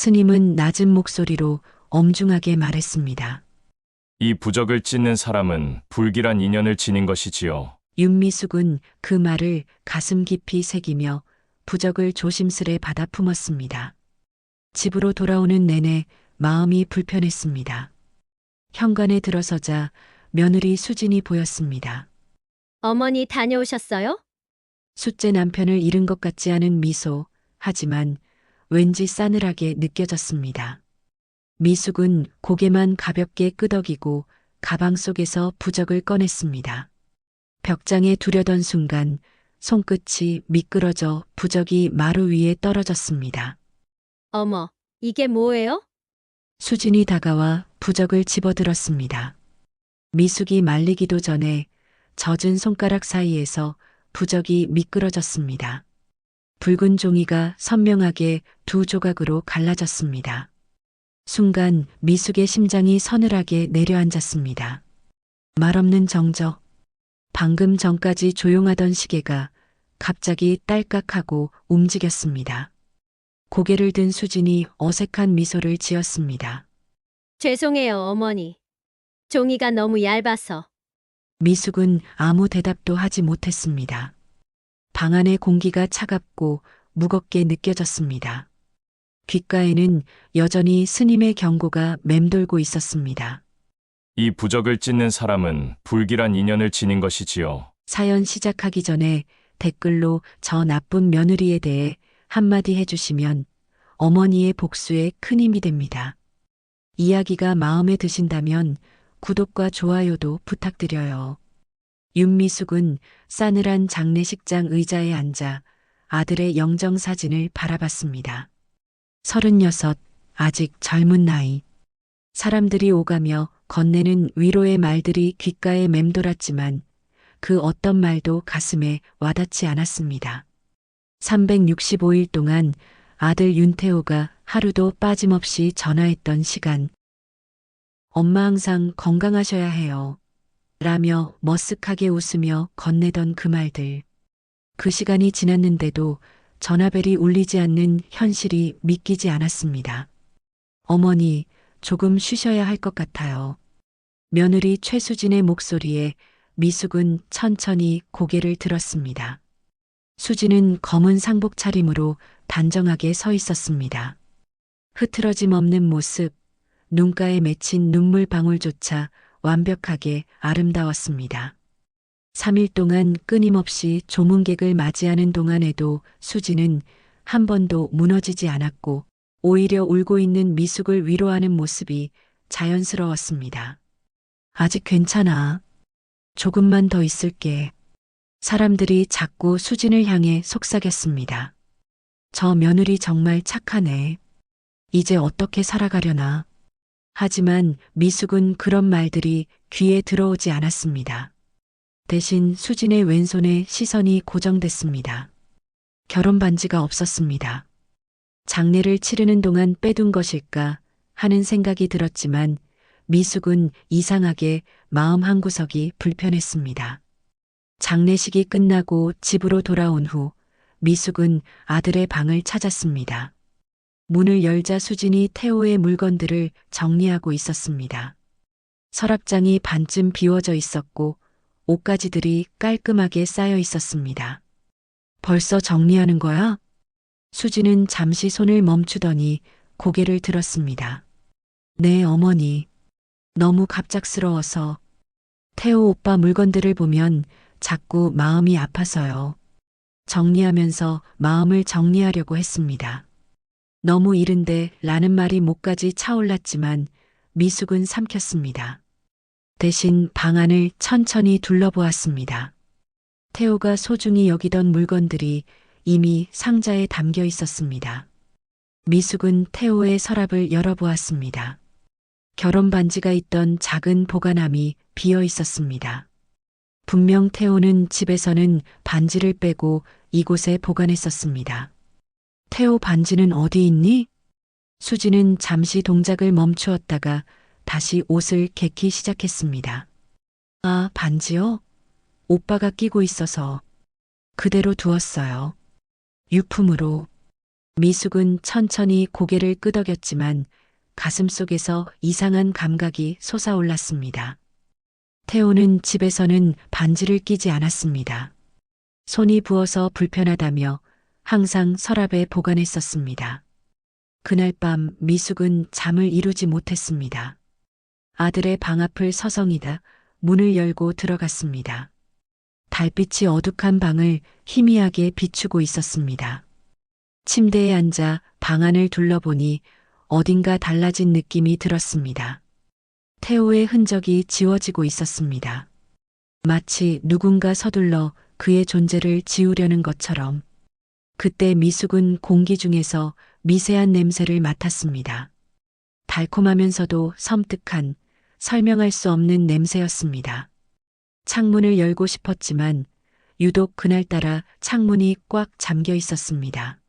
스님은 낮은 목소리로 엄중하게 말했습니다. 이 부적을 찢는 사람은 불길한 인연을 지닌 것이지요. 윤미숙은 그 말을 가슴 깊이 새기며 부적을 조심스레 받아 품었습니다. 집으로 돌아오는 내내 마음이 불편했습니다. 현관에 들어서자 며느리 수진이 보였습니다. 어머니 다녀오셨어요? 숫째 남편을 잃은 것 같지 않은 미소, 하지만 왠지 싸늘하게 느껴졌습니다. 미숙은 고개만 가볍게 끄덕이고 가방 속에서 부적을 꺼냈습니다. 벽장에 두려던 순간 손끝이 미끄러져 부적이 마루 위에 떨어졌습니다. 어머, 이게 뭐예요? 수진이 다가와 부적을 집어들었습니다. 미숙이 말리기도 전에 젖은 손가락 사이에서 부적이 미끄러졌습니다. 붉은 종이가 선명하게 두 조각으로 갈라졌습니다. 순간 미숙의 심장이 서늘하게 내려앉았습니다. 말없는 정적. 방금 전까지 조용하던 시계가 갑자기 딸깍하고 움직였습니다. 고개를 든 수진이 어색한 미소를 지었습니다. 죄송해요, 어머니. 종이가 너무 얇아서. 미숙은 아무 대답도 하지 못했습니다. 방 안의 공기가 차갑고 무겁게 느껴졌습니다. 귓가에는 여전히 스님의 경고가 맴돌고 있었습니다. 이 부적을 찢는 사람은 불길한 인연을 지닌 것이지요. 사연 시작하기 전에 댓글로 저 나쁜 며느리에 대해 한마디 해주시면 어머니의 복수에 큰 힘이 됩니다. 이야기가 마음에 드신다면 구독과 좋아요도 부탁드려요. 윤미숙은 싸늘한 장례식장 의자에 앉아 아들의 영정사진을 바라봤습니다. 36, 아직 젊은 나이. 사람들이 오가며 건네는 위로의 말들이 귓가에 맴돌았지만 그 어떤 말도 가슴에 와닿지 않았습니다. 365일 동안 아들 윤태호가 하루도 빠짐없이 전화했던 시간. 엄마 항상 건강하셔야 해요. 라며 머쓱하게 웃으며 건네던 그 말들. 그 시간이 지났는데도 전화벨이 울리지 않는 현실이 믿기지 않았습니다. 어머니, 조금 쉬셔야 할 것 같아요. 며느리 최수진의 목소리에 미숙은 천천히 고개를 들었습니다. 수진은 검은 상복 차림으로 단정하게 서 있었습니다. 흐트러짐 없는 모습, 눈가에 맺힌 눈물 방울조차 완벽하게 아름다웠습니다. 3일 동안 끊임없이 조문객을 맞이하는 동안에도 수진은 한 번도 무너지지 않았고 오히려 울고 있는 미숙을 위로하는 모습이 자연스러웠습니다. 아직 괜찮아. 조금만 더 있을게. 사람들이 자꾸 수진을 향해 속삭였습니다. 저 며느리 정말 착하네. 이제 어떻게 살아가려나. 하지만 미숙은 그런 말들이 귀에 들어오지 않았습니다. 대신 수진의 왼손에 시선이 고정됐습니다. 결혼 반지가 없었습니다. 장례를 치르는 동안 빼둔 것일까 하는 생각이 들었지만 미숙은 이상하게 마음 한구석이 불편했습니다. 장례식이 끝나고 집으로 돌아온 후 미숙은 아들의 방을 찾았습니다. 문을 열자 수진이 태호의 물건들을 정리하고 있었습니다. 서랍장이 반쯤 비워져 있었고 옷가지들이 깔끔하게 쌓여 있었습니다. 벌써 정리하는 거야? 수진은 잠시 손을 멈추더니 고개를 들었습니다. 네, 어머니. 너무 갑작스러워서. 태호 오빠 물건들을 보면 자꾸 마음이 아파서요. 정리하면서 마음을 정리하려고 했습니다. 너무 이른데 라는 말이 목까지 차올랐지만 미숙은 삼켰습니다. 대신 방 안을 천천히 둘러보았습니다. 태호가 소중히 여기던 물건들이 이미 상자에 담겨 있었습니다. 미숙은 태호의 서랍을 열어보았습니다. 결혼 반지가 있던 작은 보관함이 비어 있었습니다. 분명 태호는 집에서는 반지를 빼고 이곳에 보관했었습니다. 태호 반지는 어디 있니? 수지는 잠시 동작을 멈추었다가 다시 옷을 개키 시작했습니다. 아, 반지요? 오빠가 끼고 있어서 그대로 두었어요. 유품으로. 미숙은 천천히 고개를 끄덕였지만 가슴속에서 이상한 감각이 솟아올랐습니다. 태호는 집에서는 반지를 끼지 않았습니다. 손이 부어서 불편하다며 항상 서랍에 보관했었습니다. 그날 밤 미숙은 잠을 이루지 못했습니다. 아들의 방 앞을 서성이다 문을 열고 들어갔습니다. 달빛이 어둑한 방을 희미하게 비추고 있었습니다. 침대에 앉아 방 안을 둘러보니 어딘가 달라진 느낌이 들었습니다. 태호의 흔적이 지워지고 있었습니다. 마치 누군가 서둘러 그의 존재를 지우려는 것처럼. 그때 미숙은 공기 중에서 미세한 냄새를 맡았습니다. 달콤하면서도 섬뜩한 설명할 수 없는 냄새였습니다. 창문을 열고 싶었지만 유독 그날따라 창문이 꽉 잠겨 있었습니다.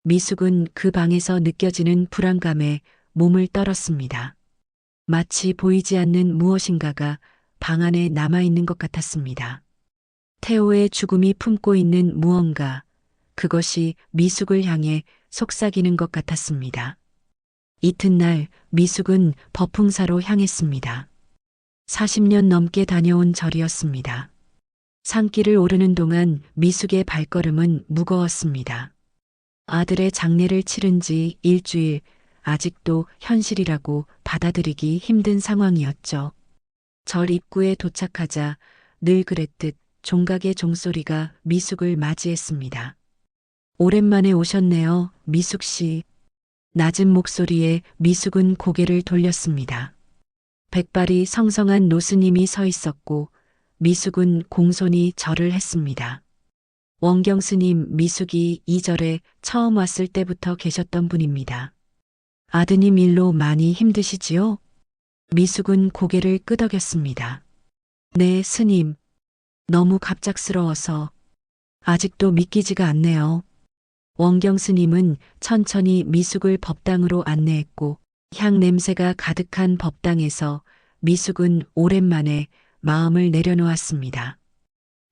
미숙은 그 방에서 느껴지는 불안감에 몸을 떨었습니다. 마치 보이지 않는 무엇인가가 방 안에 남아있는 것 같았습니다. 태호의 죽음이 품고 있는 무언가, 그것이 미숙을 향해 속삭이는 것 같았습니다. 이튿날 미숙은 법흥사로 향했습니다. 40년 넘게 다녀온 절이었습니다. 산길을 오르는 동안 미숙의 발걸음은 무거웠습니다. 아들의 장례를 치른 지 일주일, 아직도 현실이라고 받아들이기 힘든 상황이었죠. 절 입구에 도착하자 늘 그랬듯 종각의 종소리가 미숙을 맞이했습니다. 오랜만에 오셨네요, 미숙 씨. 낮은 목소리에 미숙은 고개를 돌렸습니다. 백발이 성성한 노스님이 서 있었고 미숙은 공손히 절을 했습니다. 원경 스님, 미숙이 이 절에 처음 왔을 때부터 계셨던 분입니다. 아드님 일로 많이 힘드시지요? 미숙은 고개를 끄덕였습니다. 네, 스님. 너무 갑작스러워서 아직도 믿기지가 않네요. 원경 스님은 천천히 미숙을 법당으로 안내했고 향 냄새가 가득한 법당에서 미숙은 오랜만에 마음을 내려놓았습니다.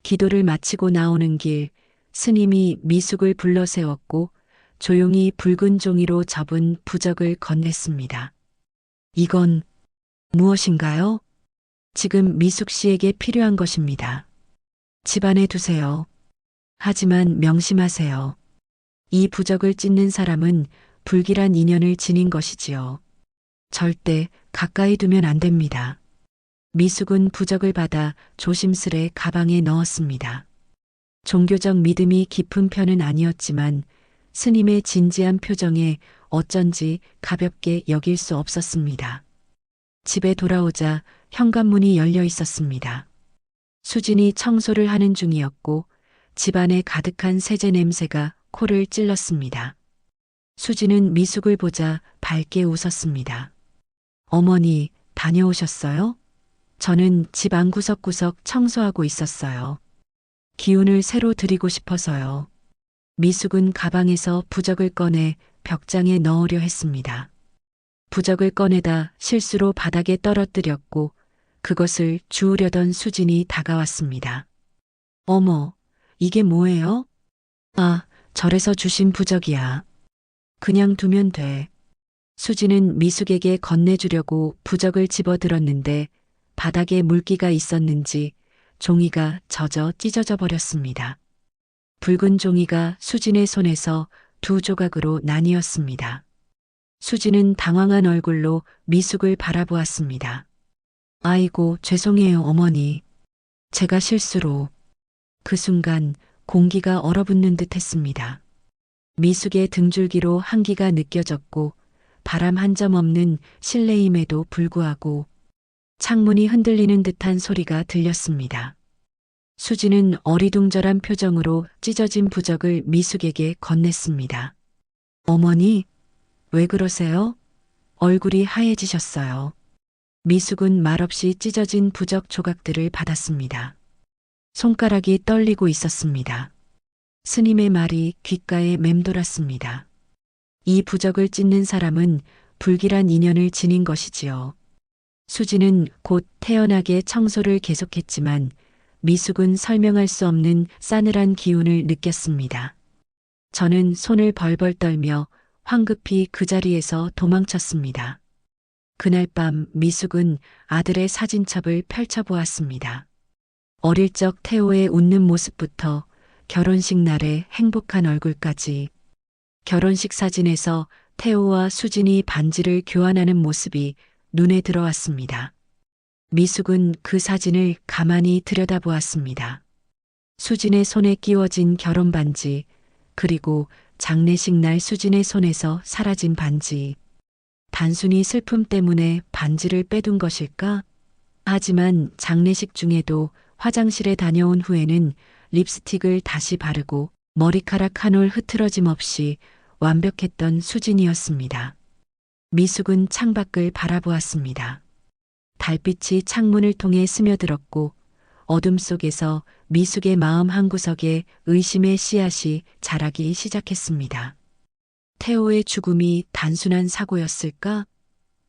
기도를 마치고 나오는 길, 스님이 미숙을 불러 세웠고 조용히 붉은 종이로 접은 부적을 건넸습니다. 이건 무엇인가요? 지금 미숙 씨에게 필요한 것입니다. 집안에 두세요. 하지만 명심하세요. 이 부적을 찢는 사람은 불길한 인연을 지닌 것이지요. 절대 가까이 두면 안 됩니다. 미숙은 부적을 받아 조심스레 가방에 넣었습니다. 종교적 믿음이 깊은 편은 아니었지만 스님의 진지한 표정에 어쩐지 가볍게 여길 수 없었습니다. 집에 돌아오자 현관문이 열려 있었습니다. 수진이 청소를 하는 중이었고 집안에 가득한 세제 냄새가 코를 찔렀습니다. 수진은 미숙을 보자 밝게 웃었습니다. 어머니, 다녀오셨어요? 저는 집 안 구석구석 청소하고 있었어요. 기운을 새로 드리고 싶어서요. 미숙은 가방에서 부적을 꺼내 벽장에 넣으려 했습니다. 부적을 꺼내다 실수로 바닥에 떨어뜨렸고 그것을 주우려던 수진이 다가왔습니다. 어머, 이게 뭐예요? 아, 절에서 주신 부적이야. 그냥 두면 돼. 수진은 미숙에게 건네주려고 부적을 집어들었는데 바닥에 물기가 있었는지 종이가 젖어 찢어져 버렸습니다. 붉은 종이가 수진의 손에서 두 조각으로 나뉘었습니다. 수진은 당황한 얼굴로 미숙을 바라보았습니다. 아이고, 죄송해요, 어머니. 제가 실수로. 그 순간 공기가 얼어붙는 듯 했습니다. 미숙의 등줄기로 한기가 느껴졌고 바람 한 점 없는 실내임에도 불구하고 창문이 흔들리는 듯한 소리가 들렸습니다. 수진은 어리둥절한 표정으로 찢어진 부적을 미숙에게 건넸습니다. 어머니, 왜 그러세요? 얼굴이 하얘지셨어요. 미숙은 말없이 찢어진 부적 조각들을 받았습니다. 손가락이 떨리고 있었습니다. 스님의 말이 귓가에 맴돌았습니다. 이 부적을 찢는 사람은 불길한 인연을 지닌 것이지요. 수진은 곧 태연하게 청소를 계속했지만 미숙은 설명할 수 없는 싸늘한 기운을 느꼈습니다. 저는 손을 벌벌 떨며 황급히 그 자리에서 도망쳤습니다. 그날 밤 미숙은 아들의 사진첩을 펼쳐보았습니다. 어릴 적 태호의 웃는 모습부터 결혼식 날의 행복한 얼굴까지 결혼식 사진에서 태호와 수진이 반지를 교환하는 모습이 눈에 들어왔습니다. 미숙은 그 사진을 가만히 들여다보았습니다. 수진의 손에 끼워진 결혼 반지, 그리고 장례식 날 수진의 손에서 사라진 반지. 단순히 슬픔 때문에 반지를 빼둔 것일까? 하지만 장례식 중에도 화장실에 다녀온 후에는 립스틱을 다시 바르고 머리카락 한 올 흐트러짐 없이 완벽했던 수진이었습니다. 미숙은 창밖을 바라보았습니다. 달빛이 창문을 통해 스며들었고 어둠 속에서 미숙의 마음 한구석에 의심의 씨앗이 자라기 시작했습니다. 태호의 죽음이 단순한 사고였을까?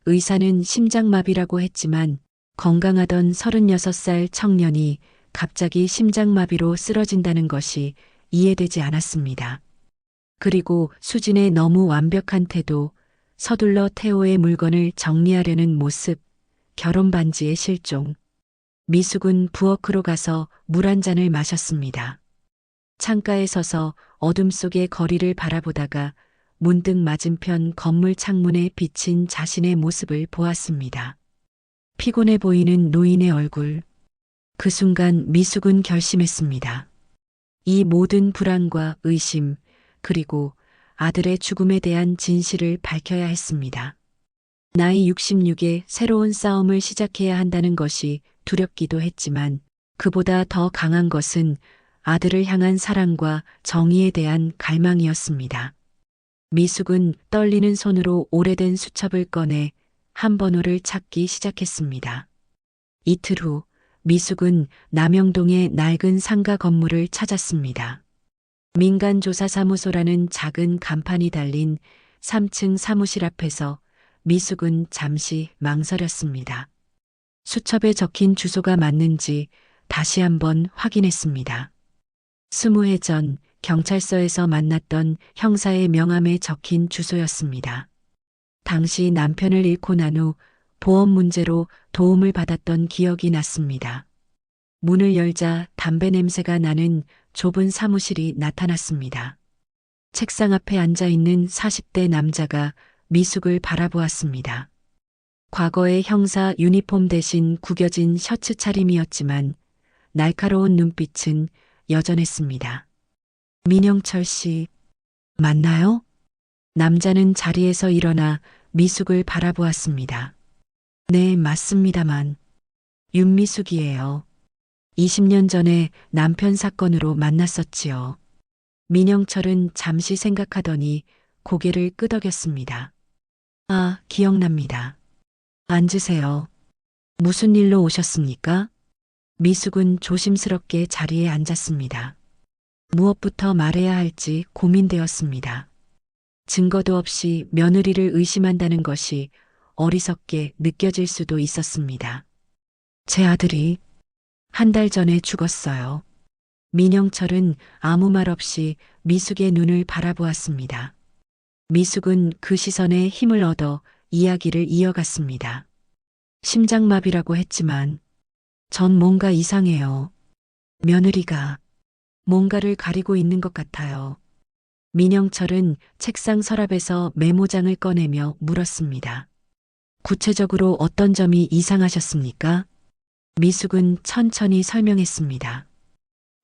의사는 심장마비라고 했지만 건강하던 36살 청년이 갑자기 심장마비로 쓰러진다는 것이 이해되지 않았습니다. 그리고 수진의 너무 완벽한 태도, 서둘러 태호의 물건을 정리하려는 모습, 결혼 반지의 실종. 미숙은 부엌으로 가서 물 한 잔을 마셨습니다. 창가에 서서 어둠 속의 거리를 바라보다가 문득 맞은편 건물 창문에 비친 자신의 모습을 보았습니다. 피곤해 보이는 노인의 얼굴. 그 순간 미숙은 결심했습니다. 이 모든 불안과 의심, 그리고 아들의 죽음에 대한 진실을 밝혀야 했습니다. 나이 66에 새로운 싸움을 시작해야 한다는 것이 두렵기도 했지만 그보다 더 강한 것은 아들을 향한 사랑과 정의에 대한 갈망이었습니다. 미숙은 떨리는 손으로 오래된 수첩을 꺼내 한 번호를 찾기 시작했습니다. 이틀 후 미숙은 남영동의 낡은 상가 건물을 찾았습니다. 민간조사사무소라는 작은 간판이 달린 3층 사무실 앞에서 미숙은 잠시 망설였습니다. 수첩에 적힌 주소가 맞는지 다시 한번 확인했습니다. 20해 전 경찰서에서 만났던 형사의 명함에 적힌 주소였습니다. 당시 남편을 잃고 난 후 보험 문제로 도움을 받았던 기억이 났습니다. 문을 열자 담배 냄새가 나는 좁은 사무실이 나타났습니다. 책상 앞에 앉아 있는 40대 남자가 미숙을 바라보았습니다. 과거의 형사 유니폼 대신 구겨진 셔츠 차림이었지만 날카로운 눈빛은 여전했습니다. 민영철 씨, 맞나요? 남자는 자리에서 일어나 미숙을 바라보았습니다. 네, 맞습니다만. 윤미숙이에요. 20년 전에 남편 사건으로 만났었지요. 민영철은 잠시 생각하더니 고개를 끄덕였습니다. 아, 기억납니다. 앉으세요. 무슨 일로 오셨습니까? 미숙은 조심스럽게 자리에 앉았습니다. 무엇부터 말해야 할지 고민되었습니다. 증거도 없이 며느리를 의심한다는 것이 어리석게 느껴질 수도 있었습니다. 제 아들이 한 달 전에 죽었어요. 민영철은 아무 말 없이 미숙의 눈을 바라보았습니다. 미숙은 그 시선에 힘을 얻어 이야기를 이어갔습니다. 심장마비라고 했지만 전 뭔가 이상해요. 며느리가 뭔가를 가리고 있는 것 같아요. 민영철은 책상 서랍에서 메모장을 꺼내며 물었습니다. 구체적으로 어떤 점이 이상하셨습니까? 미숙은 천천히 설명했습니다.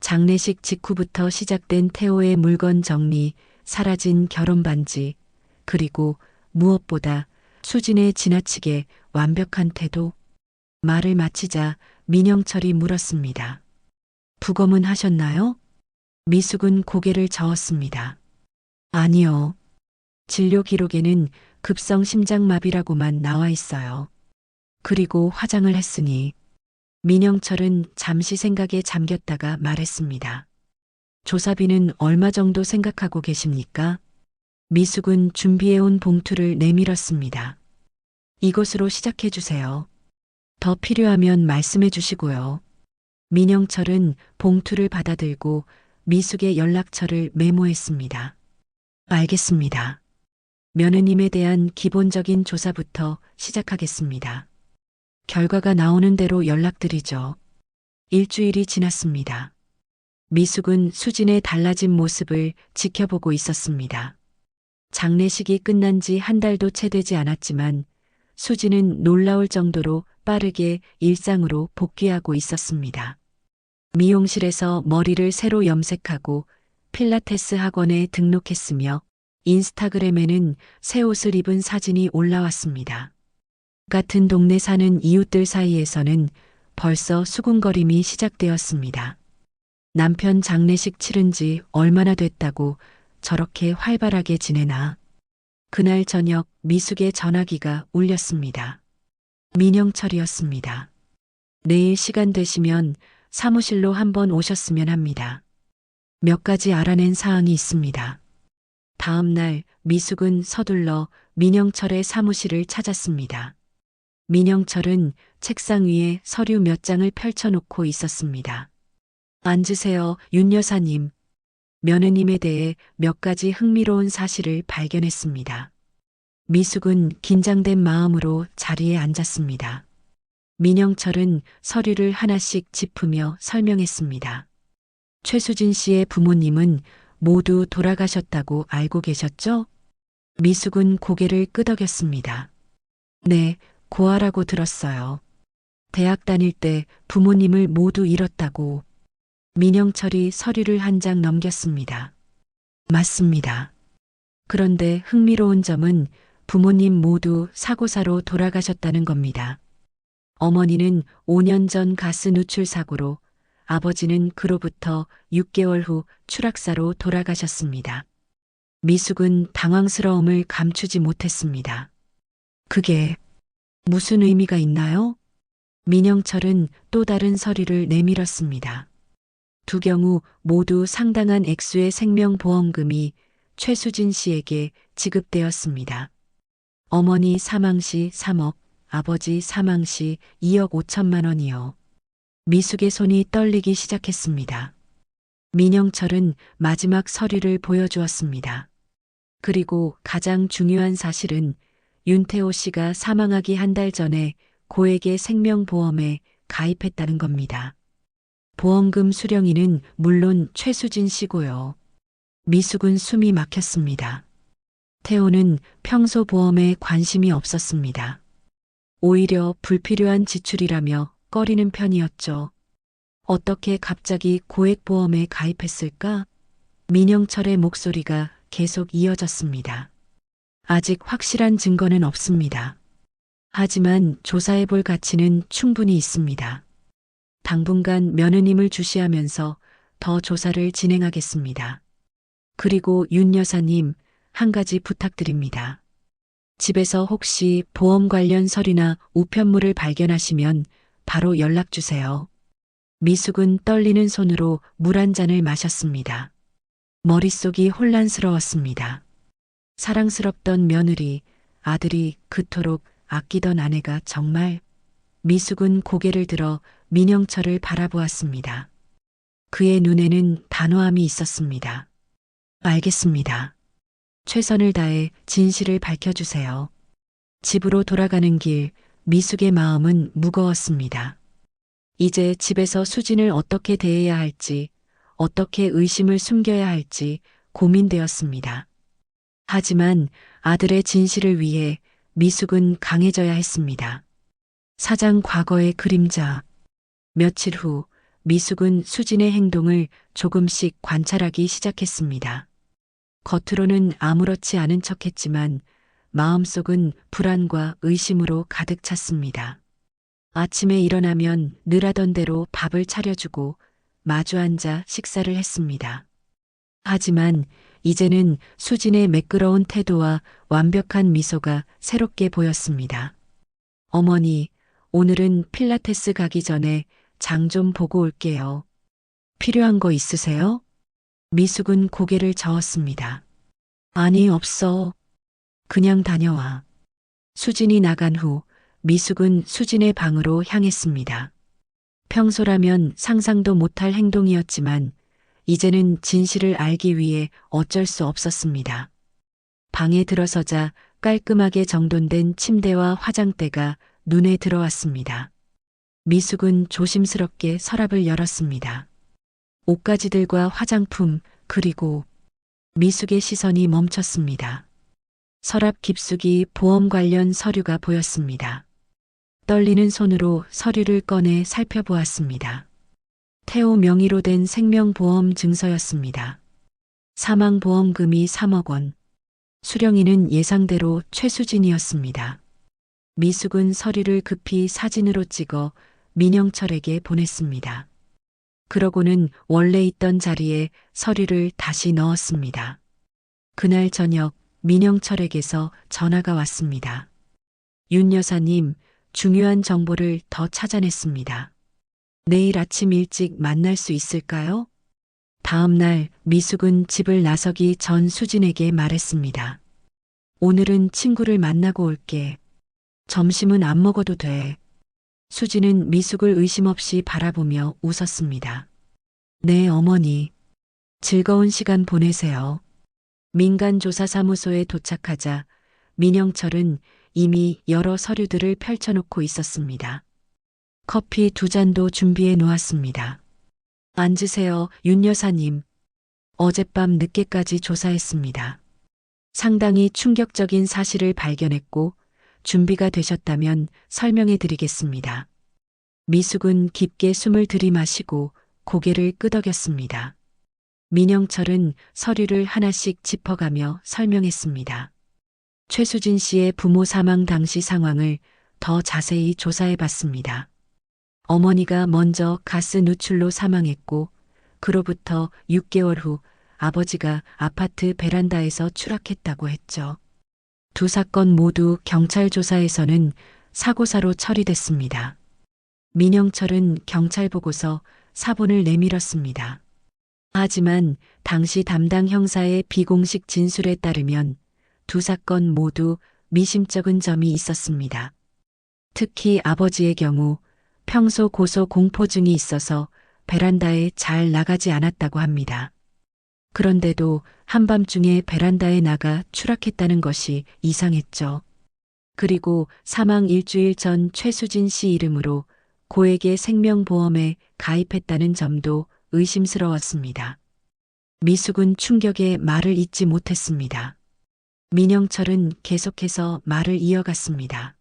장례식 직후부터 시작된 태호의 물건 정리, 사라진 결혼 반지, 그리고 무엇보다 수진의 지나치게 완벽한 태도. 말을 마치자 민영철이 물었습니다. 부검은 하셨나요? 미숙은 고개를 저었습니다. 아니요. 진료 기록에는 급성 심장마비라고만 나와 있어요. 그리고 화장을 했으니. 민영철은 잠시 생각에 잠겼다가 말했습니다. 조사비는 얼마 정도 생각하고 계십니까? 미숙은 준비해온 봉투를 내밀었습니다. 이것으로 시작해 주세요. 더 필요하면 말씀해 주시고요. 민영철은 봉투를 받아들고 미숙의 연락처를 메모했습니다. 알겠습니다. 며느님에 대한 기본적인 조사부터 시작하겠습니다. 결과가 나오는 대로 연락드리죠. 일주일이 지났습니다. 미숙은 수진의 달라진 모습을 지켜보고 있었습니다. 장례식이 끝난 지 한 달도 채 되지 않았지만 수진은 놀라울 정도로 빠르게 일상으로 복귀하고 있었습니다. 미용실에서 머리를 새로 염색하고 필라테스 학원에 등록했으며 인스타그램에는 새 옷을 입은 사진이 올라왔습니다. 같은 동네 사는 이웃들 사이에서는 벌써 수군거림이 시작되었습니다. 남편 장례식 치른 지 얼마나 됐다고 저렇게 활발하게 지내나. 그날 저녁 미숙의 전화기가 울렸습니다. 민영철이었습니다. 내일 시간 되시면 사무실로 한번 오셨으면 합니다. 몇 가지 알아낸 사항이 있습니다. 다음 날 미숙은 서둘러 민영철의 사무실을 찾았습니다. 민영철은 책상 위에 서류 몇 장을 펼쳐놓고 있었습니다. 앉으세요, 윤 여사님. 며느님에 대해 몇 가지 흥미로운 사실을 발견했습니다. 미숙은 긴장된 마음으로 자리에 앉았습니다. 민영철은 서류를 하나씩 짚으며 설명했습니다. 최수진 씨의 부모님은 모두 돌아가셨다고 알고 계셨죠? 미숙은 고개를 끄덕였습니다. 네, 고아라고 들었어요. 대학 다닐 때 부모님을 모두 잃었다고. 민영철이 서류를 한 장 넘겼습니다. 맞습니다. 그런데 흥미로운 점은 부모님 모두 사고사로 돌아가셨다는 겁니다. 어머니는 5년 전 가스 누출 사고로, 아버지는 그로부터 6개월 후 추락사로 돌아가셨습니다. 미숙은 당황스러움을 감추지 못했습니다. 그게 무슨 의미가 있나요? 민영철은 또 다른 서류를 내밀었습니다. 두 경우 모두 상당한 액수의 생명보험금이 최수진 씨에게 지급되었습니다. 어머니 사망 시 3억, 아버지 사망 시 2억 5천만 원이요. 미숙의 손이 떨리기 시작했습니다. 민영철은 마지막 서류를 보여주었습니다. 그리고 가장 중요한 사실은 윤태호 씨가 사망하기 한 달 전에 고액의 생명보험에 가입했다는 겁니다. 보험금 수령인은 물론 최수진 씨고요. 미숙은 숨이 막혔습니다. 태호는 평소 보험에 관심이 없었습니다. 오히려 불필요한 지출이라며 꺼리는 편이었죠. 어떻게 갑자기 고액보험에 가입했을까? 민영철의 목소리가 계속 이어졌습니다. 아직 확실한 증거는 없습니다. 하지만 조사해 볼 가치는 충분히 있습니다. 당분간 며느님을 주시하면서 더 조사를 진행하겠습니다. 그리고 윤 여사님, 한 가지 부탁드립니다. 집에서 혹시 보험 관련 서류나 우편물을 발견하시면 바로 연락 주세요. 미숙은 떨리는 손으로 물 한 잔을 마셨습니다. 머릿속이 혼란스러웠습니다. 사랑스럽던 며느리, 아들이 그토록 아끼던 아내가 정말. 미숙은 고개를 들어 민영철을 바라보았습니다. 그의 눈에는 단호함이 있었습니다. 알겠습니다. 최선을 다해 진실을 밝혀주세요. 집으로 돌아가는 길, 미숙의 마음은 무거웠습니다. 이제 집에서 수진을 어떻게 대해야 할지, 어떻게 의심을 숨겨야 할지 고민되었습니다. 하지만 아들의 진실을 위해 미숙은 강해져야 했습니다. 사장 과거의 그림자. 며칠 후 미숙은 수진의 행동을 조금씩 관찰하기 시작했습니다. 겉으로는 아무렇지 않은 척했지만 마음속은 불안과 의심으로 가득 찼습니다. 아침에 일어나면 늘 하던 대로 밥을 차려주고 마주 앉아 식사를 했습니다. 하지만 이제는 수진의 매끄러운 태도와 완벽한 미소가 새롭게 보였습니다. 어머니, 오늘은 필라테스 가기 전에 장 좀 보고 올게요. 필요한 거 있으세요? 미숙은 고개를 저었습니다. 아니, 없어. 그냥 다녀와. 수진이 나간 후 미숙은 수진의 방으로 향했습니다. 평소라면 상상도 못할 행동이었지만 이제는 진실을 알기 위해 어쩔 수 없었습니다. 방에 들어서자 깔끔하게 정돈된 침대와 화장대가 눈에 들어왔습니다. 미숙은 조심스럽게 서랍을 열었습니다. 옷가지들과 화장품, 그리고 미숙의 시선이 멈췄습니다. 서랍 깊숙이 보험 관련 서류가 보였습니다. 떨리는 손으로 서류를 꺼내 살펴보았습니다. 태호 명의로 된 생명보험 증서였습니다. 사망보험금이 3억 원. 수령인은 예상대로 최수진이었습니다. 미숙은 서류를 급히 사진으로 찍어 민영철에게 보냈습니다. 그러고는 원래 있던 자리에 서류를 다시 넣었습니다. 그날 저녁 민영철에게서 전화가 왔습니다. 윤 여사님, 중요한 정보를 더 찾아냈습니다. 내일 아침 일찍 만날 수 있을까요? 다음 날 미숙은 집을 나서기 전 수진에게 말했습니다. 오늘은 친구를 만나고 올게. 점심은 안 먹어도 돼. 수진은 미숙을 의심 없이 바라보며 웃었습니다. 네, 어머니. 즐거운 시간 보내세요. 민간조사사무소에 도착하자 민영철은 이미 여러 서류들을 펼쳐놓고 있었습니다. 커피 2잔도 준비해 놓았습니다. 앉으세요, 윤 여사님. 어젯밤 늦게까지 조사했습니다. 상당히 충격적인 사실을 발견했고 준비가 되셨다면 설명해 드리겠습니다. 미숙은 깊게 숨을 들이마시고 고개를 끄덕였습니다. 민영철은 서류를 하나씩 짚어가며 설명했습니다. 최수진 씨의 부모 사망 당시 상황을 더 자세히 조사해 봤습니다. 어머니가 먼저 가스 누출로 사망했고 그로부터 6개월 후 아버지가 아파트 베란다에서 추락했다고 했죠. 두 사건 모두 경찰 조사에서는 사고사로 처리됐습니다. 민영철은 경찰 보고서 사본을 내밀었습니다. 하지만 당시 담당 형사의 비공식 진술에 따르면 두 사건 모두 미심쩍은 점이 있었습니다. 특히 아버지의 경우 평소 고소 공포증이 있어서 베란다에 잘 나가지 않았다고 합니다. 그런데도 한밤중에 베란다에 나가 추락했다는 것이 이상했죠. 그리고 사망 일주일 전 최수진 씨 이름으로 고액의 생명보험에 가입했다는 점도 의심스러웠습니다. 미숙은 충격에 말을 잇지 못했습니다. 민영철은 계속해서 말을 이어갔습니다.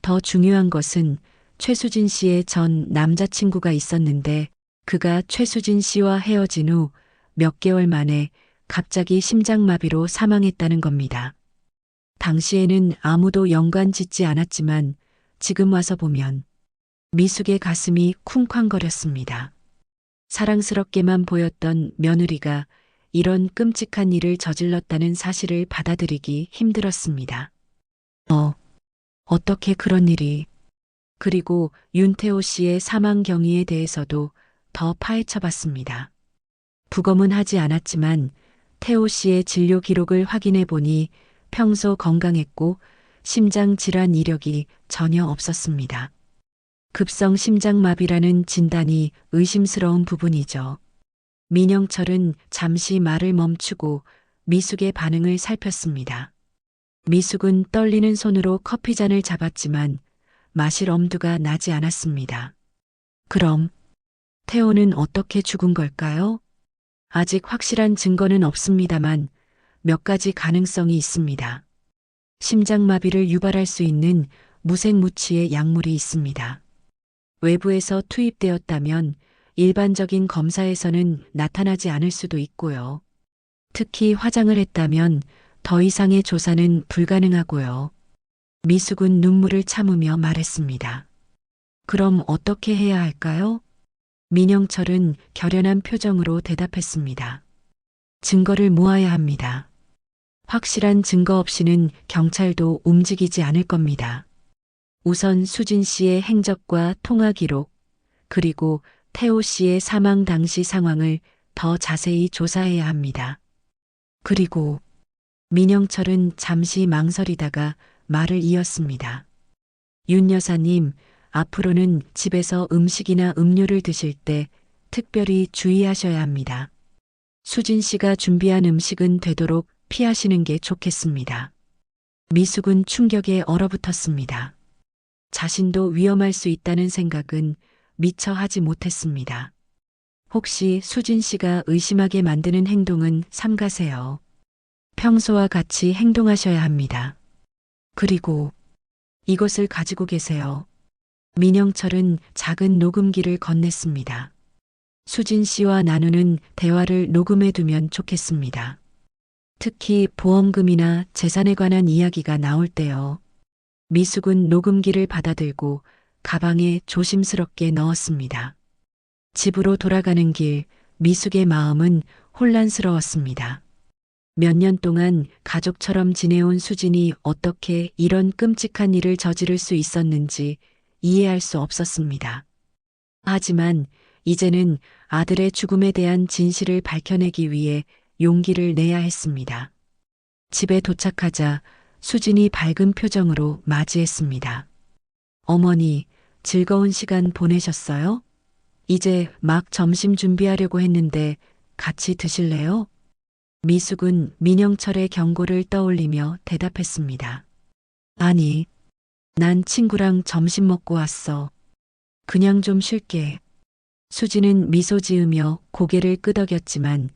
더 중요한 것은 최수진 씨의 전 남자친구가 있었는데 그가 최수진 씨와 헤어진 후 몇 개월 만에 갑자기 심장마비로 사망했다는 겁니다. 당시에는 아무도 연관 짓지 않았지만 지금 와서 보면 미숙의 가슴이 쿵쾅거렸습니다. 사랑스럽게만 보였던 며느리가 이런 끔찍한 일을 저질렀다는 사실을 받아들이기 힘들었습니다. 어떻게 그런 일이. 그리고 윤태호 씨의 사망 경위에 대해서도 더 파헤쳐 봤습니다. 부검은 하지 않았지만 태호 씨의 진료 기록을 확인해 보니 평소 건강했고 심장 질환 이력이 전혀 없었습니다. 급성 심장마비라는 진단이 의심스러운 부분이죠. 민영철은 잠시 말을 멈추고 미숙의 반응을 살폈습니다. 미숙은 떨리는 손으로 커피잔을 잡았지만 마실 엄두가 나지 않았습니다. 그럼 태호는 어떻게 죽은 걸까요? 아직 확실한 증거는 없습니다만 몇 가지 가능성이 있습니다. 심장마비를 유발할 수 있는 무색무취의 약물이 있습니다. 외부에서 투입되었다면 일반적인 검사에서는 나타나지 않을 수도 있고요. 특히 화장을 했다면 더 이상의 조사는 불가능하고요. 미숙은 눈물을 참으며 말했습니다. 그럼 어떻게 해야 할까요? 민영철은 결연한 표정으로 대답했습니다. 증거를 모아야 합니다. 확실한 증거 없이는 경찰도 움직이지 않을 겁니다. 우선 수진 씨의 행적과 통화 기록, 그리고 태호 씨의 사망 당시 상황을 더 자세히 조사해야 합니다. 그리고 민영철은 잠시 망설이다가 말을 이었습니다. 윤 여사님, 앞으로는 집에서 음식이나 음료를 드실 때 특별히 주의하셔야 합니다. 수진 씨가 준비한 음식은 되도록 피하시는 게 좋겠습니다. 미숙은 충격에 얼어붙었습니다. 자신도 위험할 수 있다는 생각은 미처 하지 못했습니다. 혹시 수진 씨가 의심하게 만드는 행동은 삼가세요. 평소와 같이 행동하셔야 합니다. 그리고 이것을 가지고 계세요. 민영철은 작은 녹음기를 건넸습니다. 수진 씨와 나누는 대화를 녹음해 두면 좋겠습니다. 특히 보험금이나 재산에 관한 이야기가 나올 때요. 미숙은 녹음기를 받아들고 가방에 조심스럽게 넣었습니다. 집으로 돌아가는 길, 미숙의 마음은 혼란스러웠습니다. 몇 년 동안 가족처럼 지내온 수진이 어떻게 이런 끔찍한 일을 저지를 수 있었는지 이해할 수 없었습니다. 하지만 이제는 아들의 죽음에 대한 진실을 밝혀내기 위해 용기를 내야 했습니다. 집에 도착하자 수진이 밝은 표정으로 맞이했습니다. 어머니, 즐거운 시간 보내셨어요? 이제 막 점심 준비하려고 했는데 같이 드실래요? 미숙은 민영철의 경고를 떠올리며 대답했습니다. 아니, 난 친구랑 점심 먹고 왔어. 그냥 좀 쉴게. 수지는 미소 지으며 고개를 끄덕였지만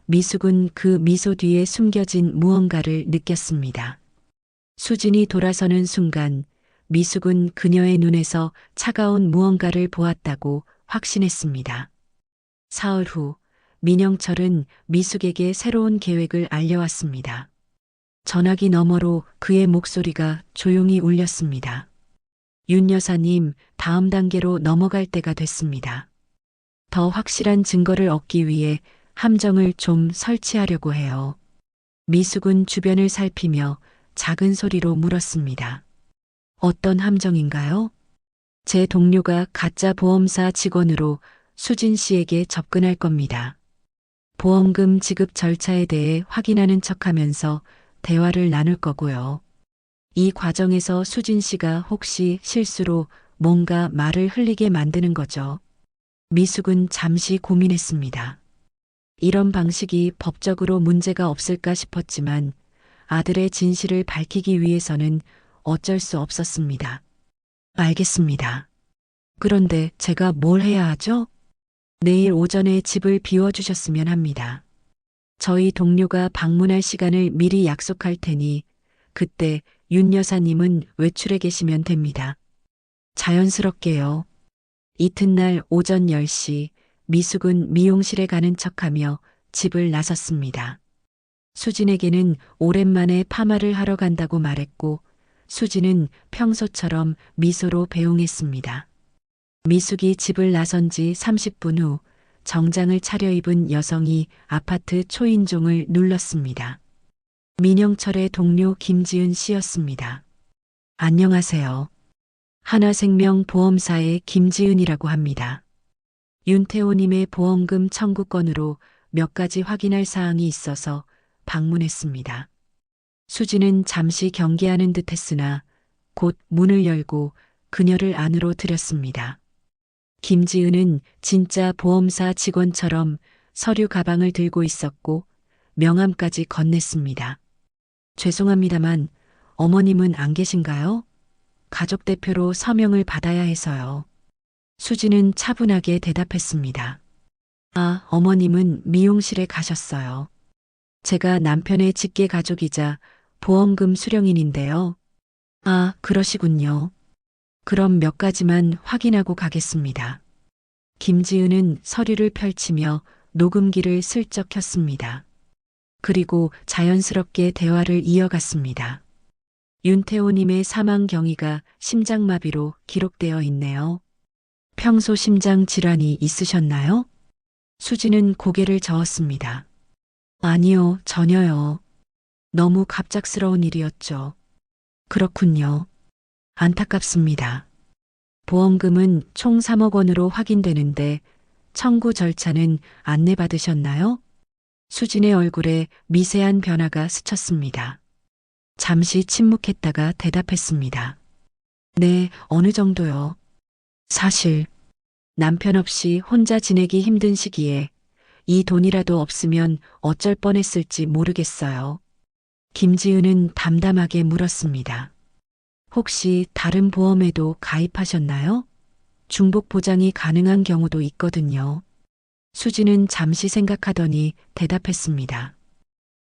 미숙은 그 미소 뒤에 숨겨진 무언가를 느꼈습니다. 수진이 돌아서는 순간 미숙은 그녀의 눈에서 차가운 무언가를 보았다고 확신했습니다. 사흘 후 민영철은 미숙에게 새로운 계획을 알려왔습니다. 전화기 너머로 그의 목소리가 조용히 울렸습니다. 윤 여사님, 다음 단계로 넘어갈 때가 됐습니다. 더 확실한 증거를 얻기 위해 함정을 좀 설치하려고 해요. 미숙은 주변을 살피며 작은 소리로 물었습니다. 어떤 함정인가요? 제 동료가 가짜 보험사 직원으로 수진 씨에게 접근할 겁니다. 보험금 지급 절차에 대해 확인하는 척하면서 대화를 나눌 거고요. 이 과정에서 수진 씨가 혹시 실수로 뭔가 말을 흘리게 만드는 거죠. 미숙은 잠시 고민했습니다. 이런 방식이 법적으로 문제가 없을까 싶었지만 아들의 진실을 밝히기 위해서는 어쩔 수 없었습니다. 알겠습니다. 그런데 제가 뭘 해야 하죠? 내일 오전에 집을 비워주셨으면 합니다. 저희 동료가 방문할 시간을 미리 약속할 테니 그때 윤 여사님은 외출해 계시면 됩니다. 자연스럽게요. 이튿날 오전 10시 미숙은 미용실에 가는 척하며 집을 나섰습니다. 수진에게는 오랜만에 파마를 하러 간다고 말했고 수진은 평소처럼 미소로 배웅했습니다. 미숙이 집을 나선 지 30분 후 정장을 차려입은 여성이 아파트 초인종을 눌렀습니다. 민영철의 동료 김지은 씨였습니다. 안녕하세요. 하나생명 보험사의 김지은이라고 합니다. 윤태호님의 보험금 청구 건으로 몇 가지 확인할 사항이 있어서 방문했습니다. 수지는 잠시 경계하는 듯 했으나 곧 문을 열고 그녀를 안으로 들였습니다. 김지은은 진짜 보험사 직원처럼 서류 가방을 들고 있었고 명함까지 건넸습니다. 죄송합니다만 어머님은 안 계신가요? 가족 대표로 서명을 받아야 해서요. 수지는 차분하게 대답했습니다. 아, 어머님은 미용실에 가셨어요. 제가 남편의 직계 가족이자 보험금 수령인인데요. 아, 그러시군요. 그럼 몇 가지만 확인하고 가겠습니다. 김지은은 서류를 펼치며 녹음기를 슬쩍 켰습니다. 그리고 자연스럽게 대화를 이어갔습니다. 윤태호님의 사망 경위가 심장마비로 기록되어 있네요. 평소 심장 질환이 있으셨나요? 수지는 고개를 저었습니다. 아니요, 전혀요. 너무 갑작스러운 일이었죠. 그렇군요. 안타깝습니다. 보험금은 총 3억 원으로 확인되는데 청구 절차는 안내받으셨나요? 수진의 얼굴에 미세한 변화가 스쳤습니다. 잠시 침묵했다가 대답했습니다. 네, 어느 정도요. 사실 남편 없이 혼자 지내기 힘든 시기에 이 돈이라도 없으면 어쩔 뻔했을지 모르겠어요. 김지은은 담담하게 물었습니다. 혹시 다른 보험에도 가입하셨나요? 중복 보장이 가능한 경우도 있거든요. 수지는 잠시 생각하더니 대답했습니다.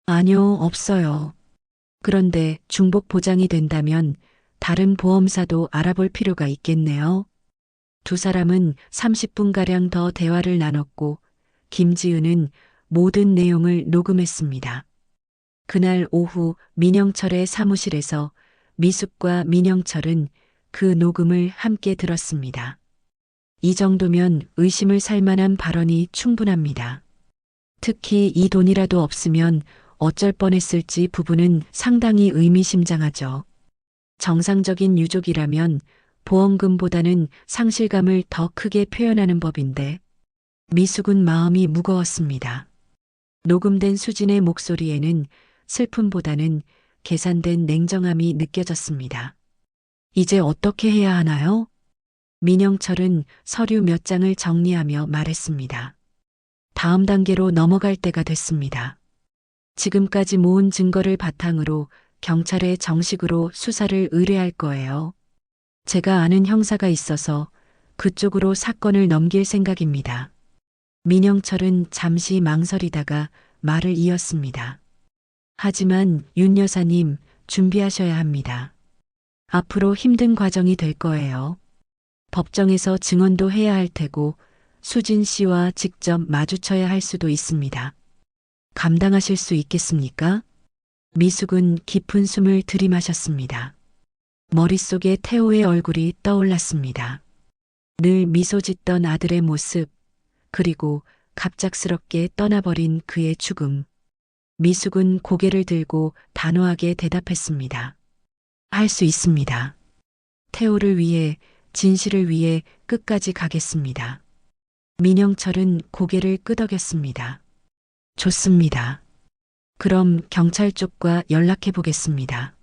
아니요, 없어요. 그런데 중복 보장이 된다면 다른 보험사도 알아볼 필요가 있겠네요. 두 사람은 30분가량 더 대화를 나눴고 김지은은 모든 내용을 녹음했습니다. 그날 오후 민영철의 사무실에서 미숙과 민영철은 그 녹음을 함께 들었습니다. 이 정도면 의심을 살 만한 발언이 충분합니다. 특히 이 돈이라도 없으면 어쩔 뻔했을지 부부는 상당히 의미심장하죠. 정상적인 유족이라면 보험금보다는 상실감을 더 크게 표현하는 법인데 미숙은 마음이 무거웠습니다. 녹음된 수진의 목소리에는 슬픔보다는 계산된 냉정함이 느껴졌습니다. 이제 어떻게 해야 하나요? 민영철은 서류 몇 장을 정리하며 말했습니다. 다음 단계로 넘어갈 때가 됐습니다. 지금까지 모은 증거를 바탕으로 경찰에 정식으로 수사를 의뢰할 거예요. 제가 아는 형사가 있어서 그쪽으로 사건을 넘길 생각입니다. 민영철은 잠시 망설이다가 말을 이었습니다. 하지만 윤 여사님, 준비하셔야 합니다. 앞으로 힘든 과정이 될 거예요. 법정에서 증언도 해야 할 테고 수진 씨와 직접 마주쳐야 할 수도 있습니다. 감당하실 수 있겠습니까? 미숙은 깊은 숨을 들이마셨습니다. 머릿속에 태호의 얼굴이 떠올랐습니다. 늘 미소 짓던 아들의 모습, 그리고 갑작스럽게 떠나버린 그의 죽음. 미숙은 고개를 들고 단호하게 대답했습니다. 할 수 있습니다. 태호를 위해, 진실을 위해 끝까지 가겠습니다. 민영철은 고개를 끄덕였습니다. 좋습니다. 그럼 경찰 쪽과 연락해 보겠습니다.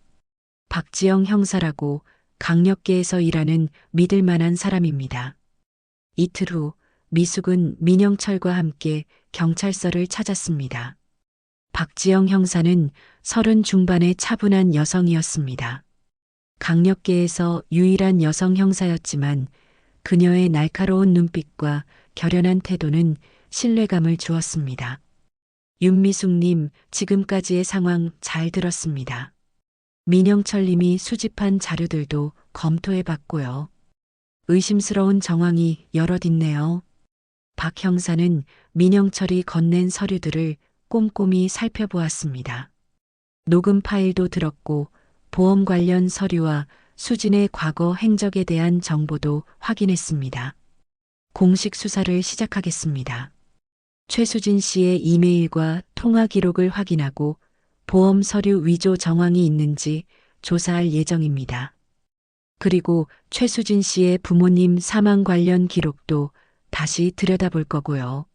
박지영 형사라고 강력계에서 일하는 믿을 만한 사람입니다. 이틀 후 미숙은 민영철과 함께 경찰서를 찾았습니다. 박지영 형사는 30 중반의 차분한 여성이었습니다. 강력계에서 유일한 여성 형사였지만 그녀의 날카로운 눈빛과 결연한 태도는 신뢰감을 주었습니다. 윤미숙님, 지금까지의 상황 잘 들었습니다. 민영철님이 수집한 자료들도 검토해 봤고요. 의심스러운 정황이 여럿 있네요. 박 형사는 민영철이 건넨 서류들을 꼼꼼히 살펴보았습니다. 녹음 파일도 들었고 보험 관련 서류와 수진의 과거 행적에 대한 정보도 확인했습니다. 공식 수사를 시작하겠습니다. 최수진 씨의 이메일과 통화 기록을 확인하고 보험 서류 위조 정황이 있는지 조사할 예정입니다. 그리고 최수진 씨의 부모님 사망 관련 기록도 다시 들여다볼 거고요.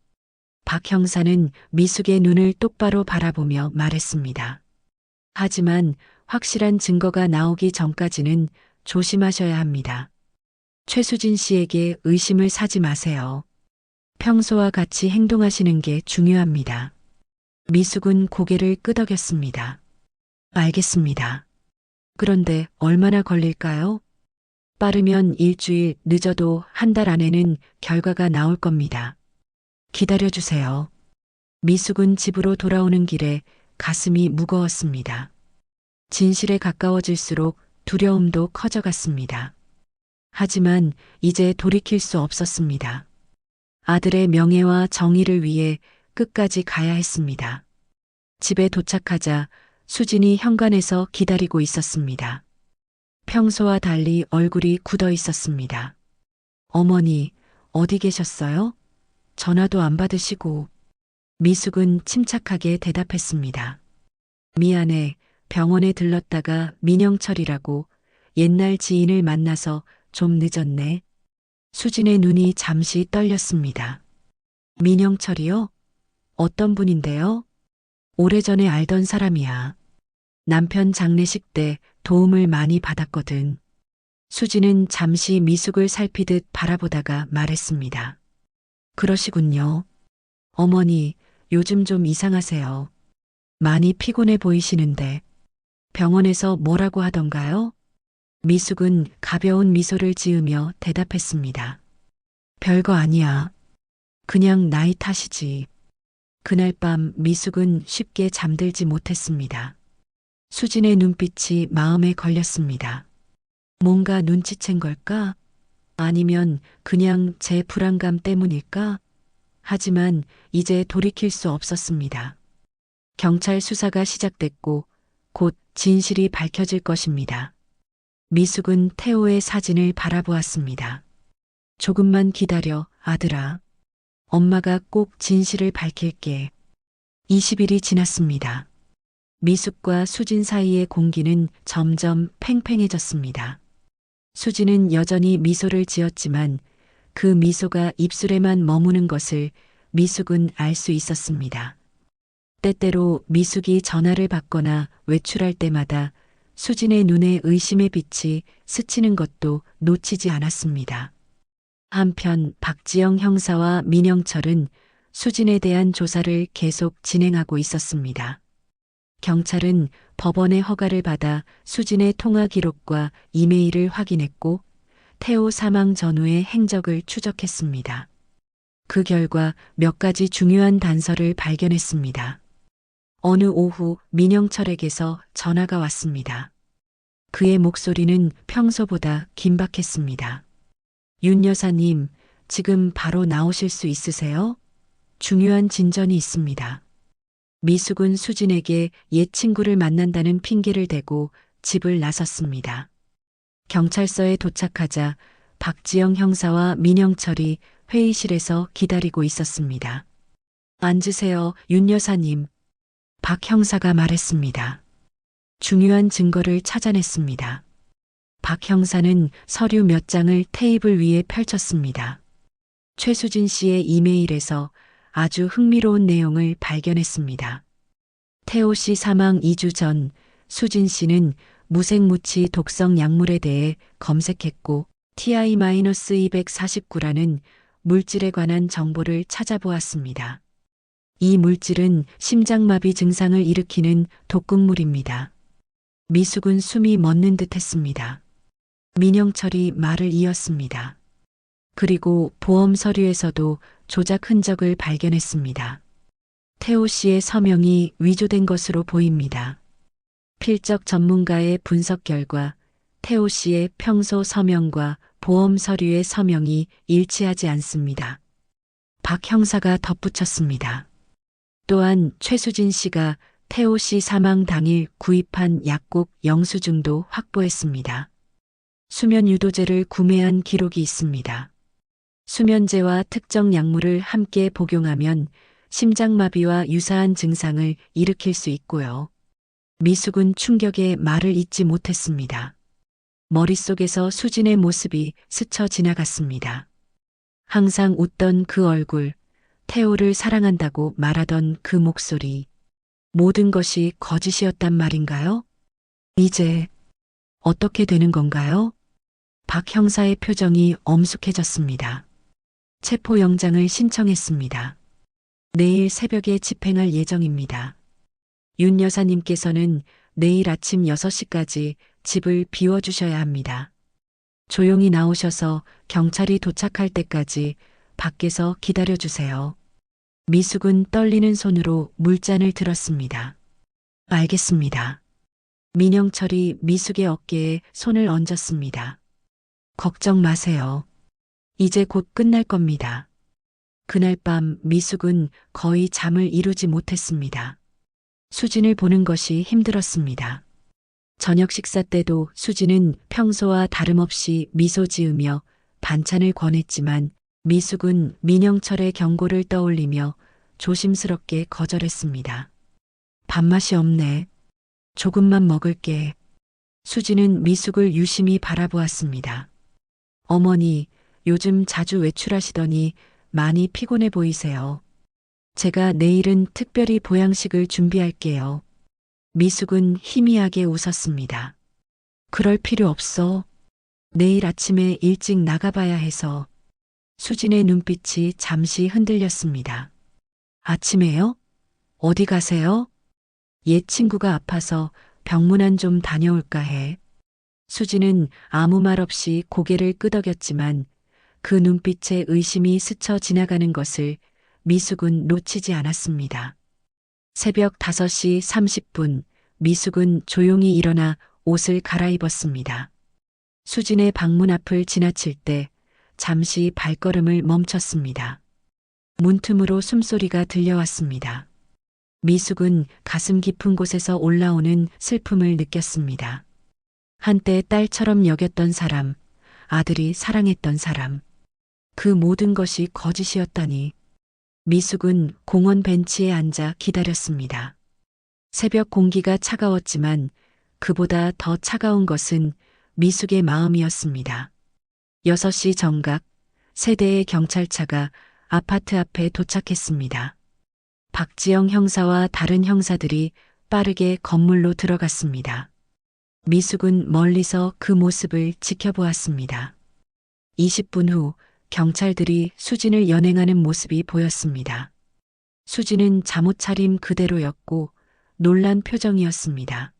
박 형사는 미숙의 눈을 똑바로 바라보며 말했습니다. 하지만 확실한 증거가 나오기 전까지는 조심하셔야 합니다. 최수진 씨에게 의심을 사지 마세요. 평소와 같이 행동하시는 게 중요합니다. 미숙은 고개를 끄덕였습니다. 알겠습니다. 그런데 얼마나 걸릴까요? 빠르면 일주일, 늦어도 한 달 안에는 결과가 나올 겁니다. 기다려주세요. 미숙은 집으로 돌아오는 길에 가슴이 무거웠습니다. 진실에 가까워질수록 두려움도 커져갔습니다. 하지만 이제 돌이킬 수 없었습니다. 아들의 명예와 정의를 위해 끝까지 가야 했습니다. 집에 도착하자 수진이 현관에서 기다리고 있었습니다. 평소와 달리 얼굴이 굳어 있었습니다. 어머니, 어디 계셨어요? 전화도 안 받으시고. 미숙은 침착하게 대답했습니다. 미안해, 병원에 들렀다가 민영철이라고 옛날 지인을 만나서 좀 늦었네. 수진의 눈이 잠시 떨렸습니다. 민영철이요? 어떤 분인데요? 오래전에 알던 사람이야. 남편 장례식 때 도움을 많이 받았거든. 수진은 잠시 미숙을 살피듯 바라보다가 말했습니다. 그러시군요. 어머니, 요즘 좀 이상하세요. 많이 피곤해 보이시는데. 병원에서 뭐라고 하던가요? 미숙은 가벼운 미소를 지으며 대답했습니다. 별거 아니야. 그냥 나이 탓이지. 그날 밤 미숙은 쉽게 잠들지 못했습니다. 수진의 눈빛이 마음에 걸렸습니다. 뭔가 눈치챈 걸까? 아니면 그냥 제 불안감 때문일까? 하지만 이제 돌이킬 수 없었습니다. 경찰 수사가 시작됐고 곧 진실이 밝혀질 것입니다. 미숙은 태호의 사진을 바라보았습니다. 조금만 기다려, 아들아. 엄마가 꼭 진실을 밝힐게. 20일이 지났습니다. 미숙과 수진 사이의 공기는 점점 팽팽해졌습니다. 수진은 여전히 미소를 지었지만 그 미소가 입술에만 머무는 것을 미숙은 알 수 있었습니다. 때때로 미숙이 전화를 받거나 외출할 때마다 수진의 눈에 의심의 빛이 스치는 것도 놓치지 않았습니다. 한편 박지영 형사와 민영철은 수진에 대한 조사를 계속 진행하고 있었습니다. 경찰은 법원의 허가를 받아 수진의 통화 기록과 이메일을 확인했고 태호 사망 전후의 행적을 추적했습니다. 그 결과 몇 가지 중요한 단서를 발견했습니다. 어느 오후 민영철에게서 전화가 왔습니다. 그의 목소리는 평소보다 긴박했습니다. 윤 여사님, 지금 바로 나오실 수 있으세요? 중요한 진전이 있습니다. 미숙은 수진에게 옛 친구를 만난다는 핑계를 대고 집을 나섰습니다. 경찰서에 도착하자 박지영 형사와 민영철이 회의실에서 기다리고 있었습니다. 앉으세요, 윤 여사님. 박 형사가 말했습니다. 중요한 증거를 찾아냈습니다. 박 형사는 서류 몇 장을 테이블 위에 펼쳤습니다. 최수진 씨의 이메일에서 아주 흥미로운 내용을 발견했습니다. 태호 씨 사망 2주 전 수진 씨는 무색무취 독성 약물에 대해 검색했고 TI-249라는 물질에 관한 정보를 찾아보았습니다. 이 물질은 심장마비 증상을 일으키는 독극물입니다. 미숙은 숨이 멎는 듯 했습니다. 민영철이 말을 이었습니다. 그리고 보험 서류에서도 조작 흔적을 발견했습니다. 태호 씨의 서명이 위조된 것으로 보입니다. 필적 전문가의 분석 결과 태호 씨의 평소 서명과 보험 서류의 서명이 일치하지 않습니다. 박 형사가 덧붙였습니다. 또한 최수진 씨가 태호 씨 사망 당일 구입한 약국 영수증도 확보했습니다. 수면 유도제를 구매한 기록이 있습니다. 수면제와 특정 약물을 함께 복용하면 심장마비와 유사한 증상을 일으킬 수 있고요. 미숙은 충격에 말을 잇지 못했습니다. 머릿속에서 수진의 모습이 스쳐 지나갔습니다. 항상 웃던 그 얼굴, 태호를 사랑한다고 말하던 그 목소리, 모든 것이 거짓이었단 말인가요? 이제 어떻게 되는 건가요? 박 형사의 표정이 엄숙해졌습니다. 체포영장을 신청했습니다. 내일 새벽에 집행할 예정입니다. 윤 여사님께서는 내일 아침 6시까지 집을 비워주셔야 합니다. 조용히 나오셔서 경찰이 도착할 때까지 밖에서 기다려주세요. 미숙은 떨리는 손으로 물잔을 들었습니다. 알겠습니다. 민영철이 미숙의 어깨에 손을 얹었습니다. 걱정 마세요. 이제 곧 끝날 겁니다. 그날 밤 미숙은 거의 잠을 이루지 못했습니다. 수진을 보는 것이 힘들었습니다. 저녁 식사 때도 수진은 평소와 다름없이 미소 지으며 반찬을 권했지만 미숙은 민영철의 경고를 떠올리며 조심스럽게 거절했습니다. 밥맛이 없네. 조금만 먹을게. 수진은 미숙을 유심히 바라보았습니다. 어머니, 요즘 자주 외출하시더니 많이 피곤해 보이세요. 제가 내일은 특별히 보양식을 준비할게요. 미숙은 희미하게 웃었습니다. 그럴 필요 없어. 내일 아침에 일찍 나가봐야 해서. 수진의 눈빛이 잠시 흔들렸습니다. 아침에요? 어디 가세요? 옛 친구가 아파서 병문안 좀 다녀올까 해. 수지는 아무 말 없이 고개를 끄덕였지만 그 눈빛에 의심이 스쳐 지나가는 것을 미숙은 놓치지 않았습니다. 새벽 5시 30분 미숙은 조용히 일어나 옷을 갈아입었습니다. 수진의 방문 앞을 지나칠 때 잠시 발걸음을 멈췄습니다. 문틈으로 숨소리가 들려왔습니다. 미숙은 가슴 깊은 곳에서 올라오는 슬픔을 느꼈습니다. 한때 딸처럼 여겼던 사람, 아들이 사랑했던 사람, 그 모든 것이 거짓이었다니. 미숙은 공원 벤치에 앉아 기다렸습니다. 새벽 공기가 차가웠지만 그보다 더 차가운 것은 미숙의 마음이었습니다. 6시 정각, 세 대의 경찰차가 아파트 앞에 도착했습니다. 박지영 형사와 다른 형사들이 빠르게 건물로 들어갔습니다. 미숙은 멀리서 그 모습을 지켜보았습니다. 20분 후 경찰들이 수진을 연행하는 모습이 보였습니다. 수진은 잠옷 차림 그대로였고 놀란 표정이었습니다.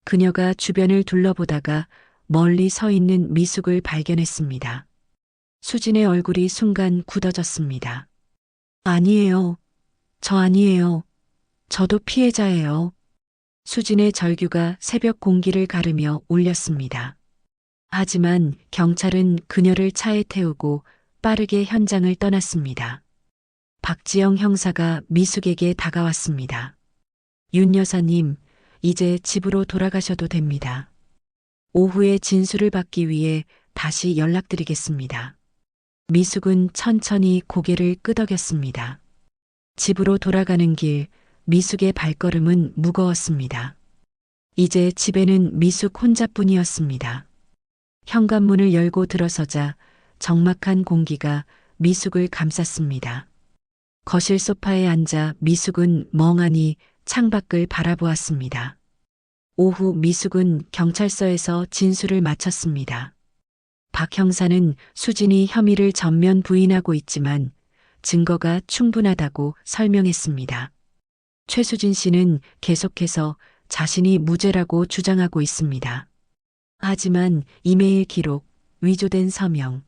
그녀가 주변을 둘러보다가 멀리 서 있는 미숙을 발견했습니다. 수진의 얼굴이 순간 굳어졌습니다. 아니에요. 저 아니에요. 저도 피해자예요. 수진의 절규가 새벽 공기를 가르며 울렸습니다. 하지만 경찰은 그녀를 차에 태우고 빠르게 현장을 떠났습니다. 박지영 형사가 미숙에게 다가왔습니다. 윤 여사님, 이제 집으로 돌아가셔도 됩니다. 오후에 진술을 받기 위해 다시 연락드리겠습니다. 미숙은 천천히 고개를 끄덕였습니다. 집으로 돌아가는 길, 미숙의 발걸음은 무거웠습니다. 이제 집에는 미숙 혼자뿐이었습니다. 현관문을 열고 들어서자 적막한 공기가 미숙을 감쌌습니다. 거실 소파에 앉아 미숙은 멍하니 창밖을 바라보았습니다. 오후 미숙은 경찰서에서 진술을 마쳤습니다. 박 형사는 수진이 혐의를 전면 부인하고 있지만 증거가 충분하다고 설명했습니다. 최수진 씨는 계속해서 자신이 무죄라고 주장하고 있습니다. 하지만 이메일 기록, 위조된 서명,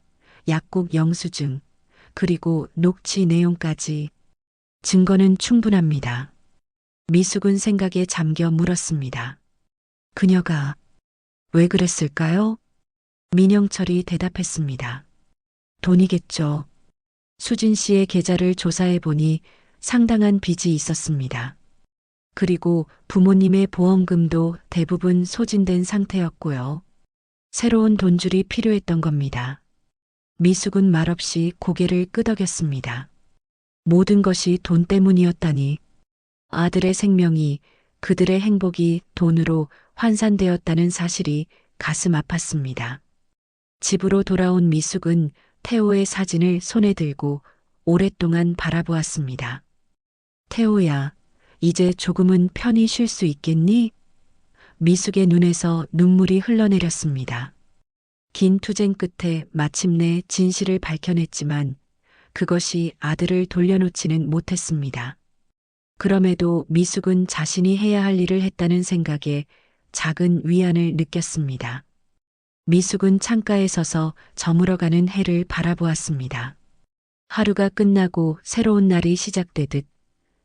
약국 영수증, 그리고 녹취 내용까지 증거는 충분합니다. 미숙은 생각에 잠겨 물었습니다. 그녀가 왜 그랬을까요? 민영철이 대답했습니다. 돈이겠죠. 수진 씨의 계좌를 조사해 보니 상당한 빚이 있었습니다. 그리고 부모님의 보험금도 대부분 소진된 상태였고요. 새로운 돈줄이 필요했던 겁니다. 미숙은 말없이 고개를 끄덕였습니다. 모든 것이 돈 때문이었다니. 아들의 생명이, 그들의 행복이 돈으로 환산되었다는 사실이 가슴 아팠습니다. 집으로 돌아온 미숙은 태호의 사진을 손에 들고 오랫동안 바라보았습니다. 태호야, 이제 조금은 편히 쉴 수 있겠니? 미숙의 눈에서 눈물이 흘러내렸습니다. 긴 투쟁 끝에 마침내 진실을 밝혀냈지만 그것이 아들을 돌려놓지는 못했습니다. 그럼에도 미숙은 자신이 해야 할 일을 했다는 생각에 작은 위안을 느꼈습니다. 미숙은 창가에 서서 저물어가는 해를 바라보았습니다. 하루가 끝나고 새로운 날이 시작되듯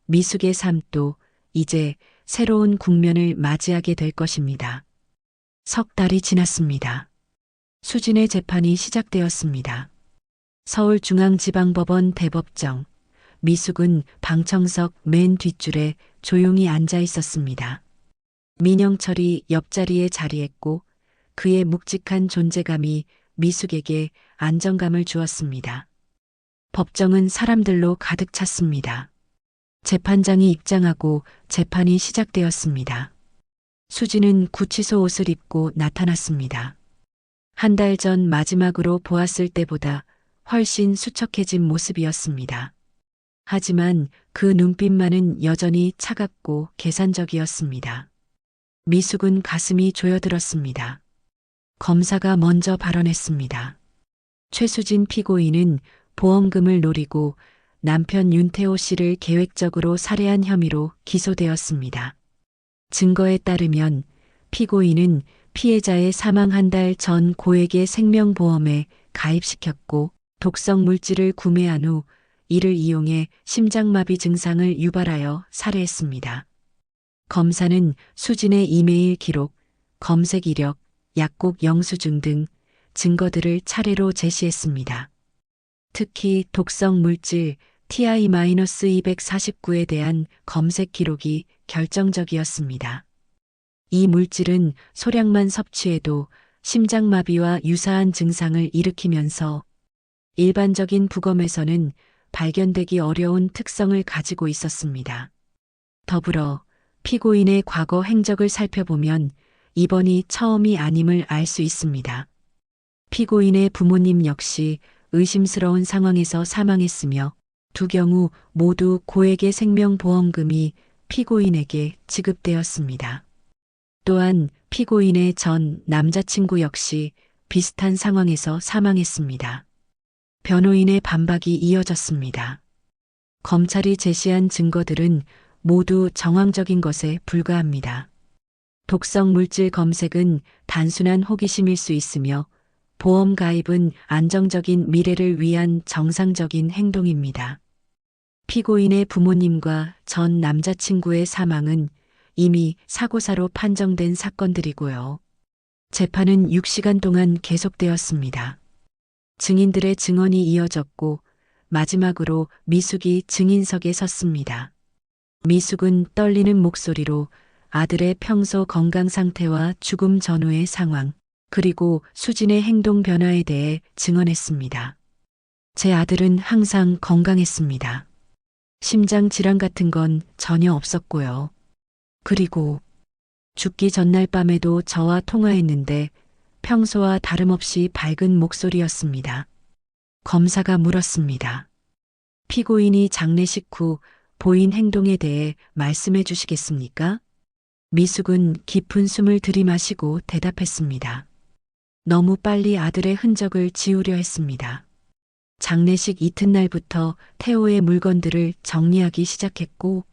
미숙의 삶도 이제 새로운 국면을 맞이하게 될 것입니다. 석 달이 지났습니다. 수진의 재판이 시작되었습니다. 서울중앙지방법원 대법정. 미숙은 방청석 맨 뒷줄에 조용히 앉아 있었습니다. 민영철이 옆자리에 자리했고 그의 묵직한 존재감이 미숙에게 안정감을 주었습니다. 법정은 사람들로 가득 찼습니다. 재판장이 입장하고 재판이 시작되었습니다. 수진은 구치소 옷을 입고 나타났습니다. 한 달 전 마지막으로 보았을 때보다 훨씬 수척해진 모습이었습니다. 하지만 그 눈빛만은 여전히 차갑고 계산적이었습니다. 미숙은 가슴이 조여들었습니다. 검사가 먼저 발언했습니다. 최수진 피고인은 보험금을 노리고 남편 윤태호 씨를 계획적으로 살해한 혐의로 기소되었습니다. 증거에 따르면 피고인은 피해자의 사망 한 달 전 고액의 생명보험에 가입시켰고 독성 물질을 구매한 후 이를 이용해 심장마비 증상을 유발하여 살해했습니다. 검사는 수진의 이메일 기록, 검색 이력, 약국 영수증 등 증거들을 차례로 제시했습니다. 특히 독성 물질 TI-249에 대한 검색 기록이 결정적이었습니다. 이 물질은 소량만 섭취해도 심장마비와 유사한 증상을 일으키면서 일반적인 부검에서는 발견되기 어려운 특성을 가지고 있었습니다. 더불어 피고인의 과거 행적을 살펴보면 이번이 처음이 아님을 알 수 있습니다. 피고인의 부모님 역시 의심스러운 상황에서 사망했으며 두 경우 모두 고액의 생명보험금이 피고인에게 지급되었습니다. 또한 피고인의 전 남자친구 역시 비슷한 상황에서 사망했습니다. 변호인의 반박이 이어졌습니다. 검찰이 제시한 증거들은 모두 정황적인 것에 불과합니다. 독성 물질 검색은 단순한 호기심일 수 있으며 보험 가입은 안정적인 미래를 위한 정상적인 행동입니다. 피고인의 부모님과 전 남자친구의 사망은 이미 사고사로 판정된 사건들이고요. 재판은 6시간 동안 계속되었습니다. 증인들의 증언이 이어졌고 마지막으로 미숙이 증인석에 섰습니다. 미숙은 떨리는 목소리로 아들의 평소 건강 상태와 죽음 전후의 상황, 그리고 수진의 행동 변화에 대해 증언했습니다. 제 아들은 항상 건강했습니다. 심장 질환 같은 건 전혀 없었고요. 그리고 죽기 전날 밤에도 저와 통화했는데 평소와 다름없이 밝은 목소리였습니다. 검사가 물었습니다. 피고인이 장례식 후 보인 행동에 대해 말씀해 주시겠습니까? 미숙은 깊은 숨을 들이마시고 대답했습니다. 너무 빨리 아들의 흔적을 지우려 했습니다. 장례식 이튿날부터 태호의 물건들을 정리하기 시작했고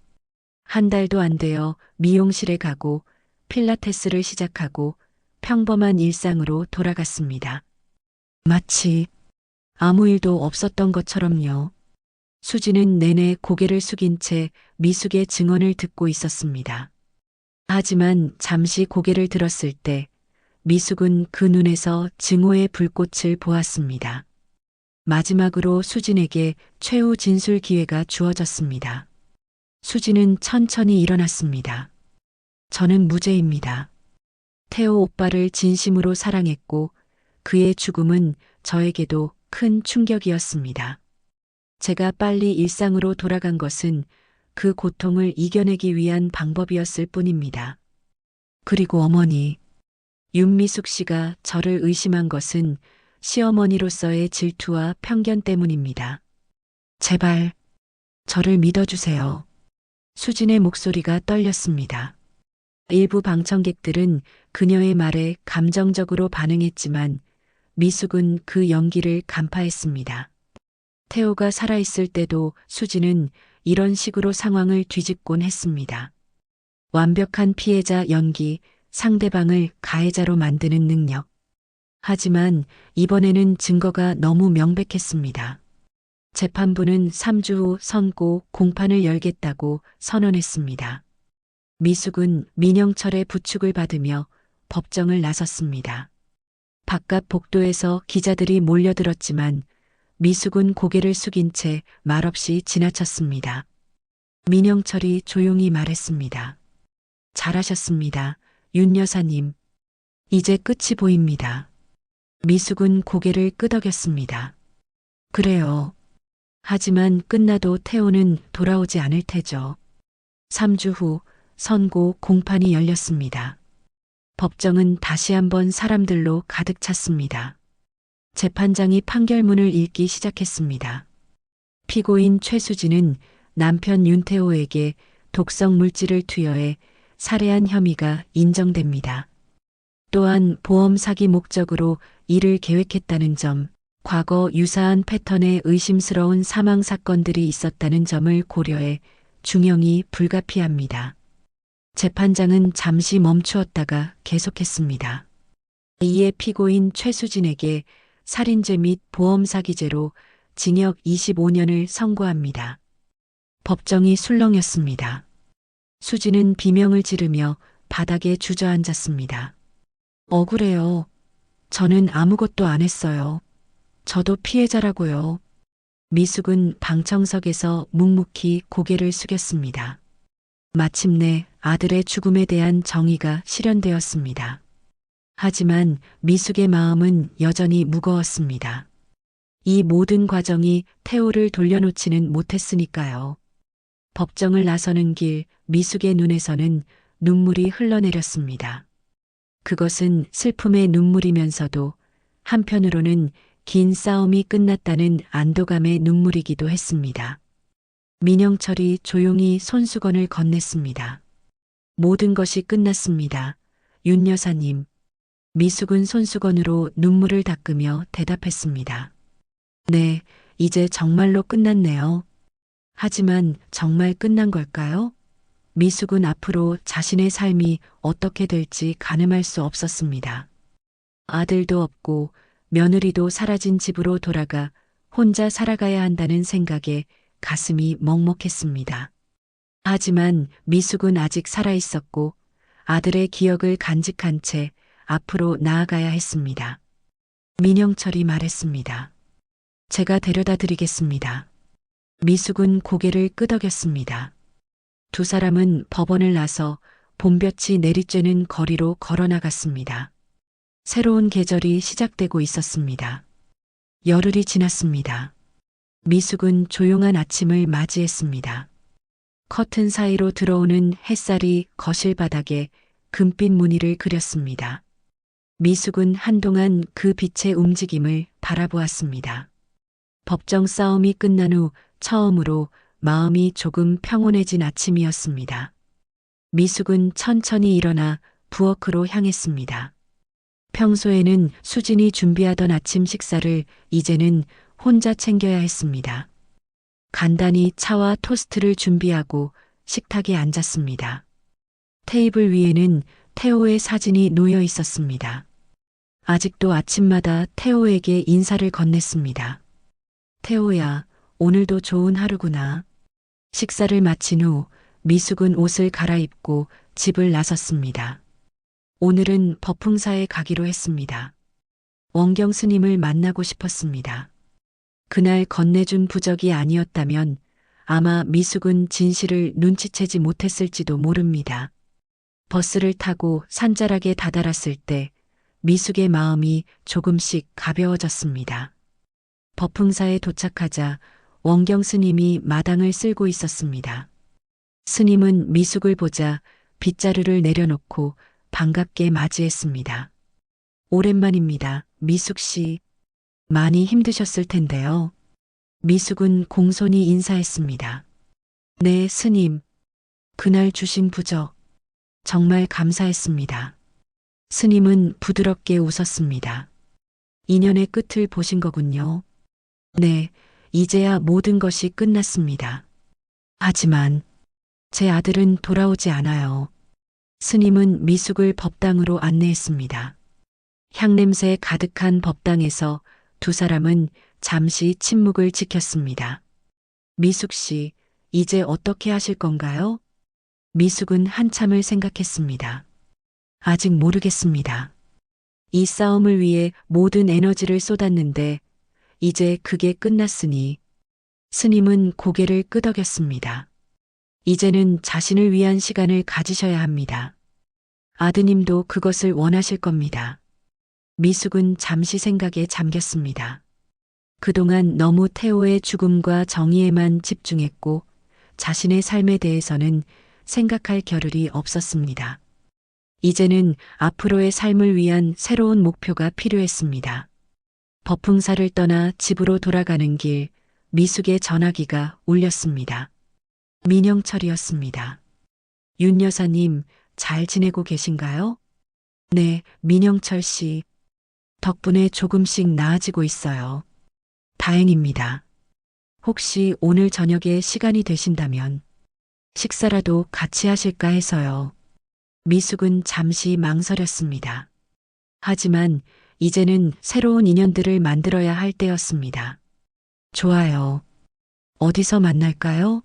한 달도 안 되어 미용실에 가고 필라테스를 시작하고 평범한 일상으로 돌아갔습니다. 마치 아무 일도 없었던 것처럼요. 수지는 내내 고개를 숙인 채 미숙의 증언을 듣고 있었습니다. 하지만 잠시 고개를 들었을 때 미숙은 그 눈에서 증오의 불꽃을 보았습니다. 마지막으로 수진에게 최후 진술 기회가 주어졌습니다. 수진은 천천히 일어났습니다. 저는 무죄입니다. 태호 오빠를 진심으로 사랑했고 그의 죽음은 저에게도 큰 충격이었습니다. 제가 빨리 일상으로 돌아간 것은 그 고통을 이겨내기 위한 방법이었을 뿐입니다. 그리고 어머니, 윤미숙 씨가 저를 의심한 것은 시어머니로서의 질투와 편견 때문입니다. 제발 저를 믿어주세요. 수진의 목소리가 떨렸습니다. 일부 방청객들은 그녀의 말에 감정적으로 반응했지만 미숙은 그 연기를 간파했습니다. 태호가 살아있을 때도 수진은 이런 식으로 상황을 뒤집곤 했습니다. 완벽한 피해자 연기, 상대방을 가해자로 만드는 능력. 하지만 이번에는 증거가 너무 명백했습니다. 재판부는 3주 후 선고 공판을 열겠다고 선언했습니다. 미숙은 민영철의 부축을 받으며 법정을 나섰습니다. 바깥 복도에서 기자들이 몰려들었지만 미숙은 고개를 숙인 채 말없이 지나쳤습니다. 민영철이 조용히 말했습니다. 잘하셨습니다, 윤 여사님. 이제 끝이 보입니다. 미숙은 고개를 끄덕였습니다. 그래요. 하지만 끝나도 태호는 돌아오지 않을 테죠. 3주 후 선고 공판이 열렸습니다. 법정은 다시 한번 사람들로 가득 찼습니다. 재판장이 판결문을 읽기 시작했습니다. 피고인 최수진은 남편 윤태호에게 독성 물질을 투여해 살해한 혐의가 인정됩니다. 또한 보험 사기 목적으로 이를 계획했다는 점, 과거 유사한 패턴의 의심스러운 사망 사건들이 있었다는 점을 고려해 중형이 불가피합니다. 재판장은 잠시 멈추었다가 계속했습니다. 이에 피고인 최수진에게 살인죄 및 보험사기죄로 징역 25년을 선고합니다. 법정이 술렁였습니다. 수진은 비명을 지르며 바닥에 주저앉았습니다. 억울해요. 저는 아무것도 안 했어요. 저도 피해자라고요. 미숙은 방청석에서 묵묵히 고개를 숙였습니다. 마침내 아들의 죽음에 대한 정의가 실현되었습니다. 하지만 미숙의 마음은 여전히 무거웠습니다. 이 모든 과정이 태호를 돌려놓지는 못했으니까요. 법정을 나서는 길 미숙의 눈에서는 눈물이 흘러내렸습니다. 그것은 슬픔의 눈물이면서도 한편으로는 긴 싸움이 끝났다는 안도감의 눈물이기도 했습니다. 민영철이 조용히 손수건을 건넸습니다. 모든 것이 끝났습니다. 윤 여사님. 미숙은 손수건으로 눈물을 닦으며 대답했습니다. 네, 이제 정말로 끝났네요. 하지만 정말 끝난 걸까요? 미숙은 앞으로 자신의 삶이 어떻게 될지 가늠할 수 없었습니다. 아들도 없고 며느리도 사라진 집으로 돌아가 혼자 살아가야 한다는 생각에 가슴이 먹먹했습니다. 하지만 미숙은 아직 살아있었고 아들의 기억을 간직한 채 앞으로 나아가야 했습니다. 민영철이 말했습니다. 제가 데려다 드리겠습니다. 미숙은 고개를 끄덕였습니다. 두 사람은 법원을 나서 봄볕이 내리쬐는 거리로 걸어나갔습니다. 새로운 계절이 시작되고 있었습니다. 열흘이 지났습니다. 미숙은 조용한 아침을 맞이했습니다. 커튼 사이로 들어오는 햇살이 거실 바닥에 금빛 무늬를 그렸습니다. 미숙은 한동안 그 빛의 움직임을 바라보았습니다. 법정 싸움이 끝난 후 처음으로 마음이 조금 평온해진 아침이었습니다. 미숙은 천천히 일어나 부엌으로 향했습니다. 평소에는 수진이 준비하던 아침 식사를 이제는 혼자 챙겨야 했습니다. 간단히 차와 토스트를 준비하고 식탁에 앉았습니다. 테이블 위에는 태호의 사진이 놓여 있었습니다. 아직도 아침마다 태호에게 인사를 건넸습니다. 태호야, 오늘도 좋은 하루구나. 식사를 마친 후 미숙은 옷을 갈아입고 집을 나섰습니다. 오늘은 법흥사에 가기로 했습니다. 원경 스님을 만나고 싶었습니다. 그날 건네준 부적이 아니었다면 아마 미숙은 진실을 눈치채지 못했을지도 모릅니다. 버스를 타고 산자락에 다다랐을 때 미숙의 마음이 조금씩 가벼워졌습니다. 법흥사에 도착하자 원경 스님이 마당을 쓸고 있었습니다. 스님은 미숙을 보자 빗자루를 내려놓고 반갑게 맞이했습니다. 오랜만입니다, 미숙 씨. 많이 힘드셨을 텐데요. 미숙은 공손히 인사했습니다. 네, 스님. 그날 주신 부적 정말 감사했습니다. 스님은 부드럽게 웃었습니다. 인연의 끝을 보신 거군요. 네, 이제야 모든 것이 끝났습니다. 하지만 제 아들은 돌아오지 않아요. 스님은 미숙을 법당으로 안내했습니다. 향냄새 가득한 법당에서 두 사람은 잠시 침묵을 지켰습니다. 미숙 씨, 이제 어떻게 하실 건가요? 미숙은 한참을 생각했습니다. 아직 모르겠습니다. 이 싸움을 위해 모든 에너지를 쏟았는데 이제 그게 끝났으니 스님은 고개를 끄덕였습니다. 이제는 자신을 위한 시간을 가지셔야 합니다. 아드님도 그것을 원하실 겁니다. 미숙은 잠시 생각에 잠겼습니다. 그동안 너무 태호의 죽음과 정의에만 집중했고 자신의 삶에 대해서는 생각할 겨를이 없었습니다. 이제는 앞으로의 삶을 위한 새로운 목표가 필요했습니다. 법흥사를 떠나 집으로 돌아가는 길 미숙의 전화기가 울렸습니다. 민영철이었습니다. 윤 여사님, 잘 지내고 계신가요? 네, 민영철 씨. 덕분에 조금씩 나아지고 있어요. 다행입니다. 혹시 오늘 저녁에 시간이 되신다면 식사라도 같이 하실까 해서요. 미숙은 잠시 망설였습니다. 하지만 이제는 새로운 인연들을 만들어야 할 때였습니다. 좋아요. 어디서 만날까요?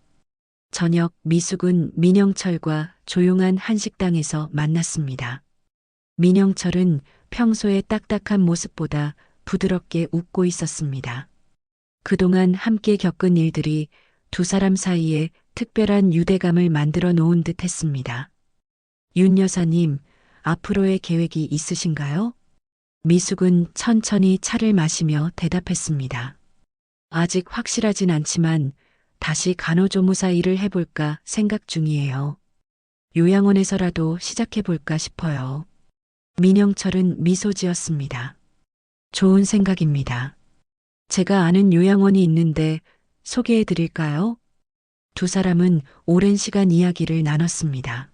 저녁 미숙은 민영철과 조용한 한식당에서 만났습니다. 민영철은 평소의 딱딱한 모습보다 부드럽게 웃고 있었습니다. 그동안 함께 겪은 일들이 두 사람 사이에 특별한 유대감을 만들어 놓은 듯 했습니다. 윤 여사님, 앞으로의 계획이 있으신가요? 미숙은 천천히 차를 마시며 대답했습니다. 아직 확실하진 않지만 다시 간호조무사 일을 해볼까 생각 중이에요. 요양원에서라도 시작해볼까 싶어요. 민영철은 미소 지었습니다. 좋은 생각입니다. 제가 아는 요양원이 있는데 소개해 드릴까요? 두 사람은 오랜 시간 이야기를 나눴습니다.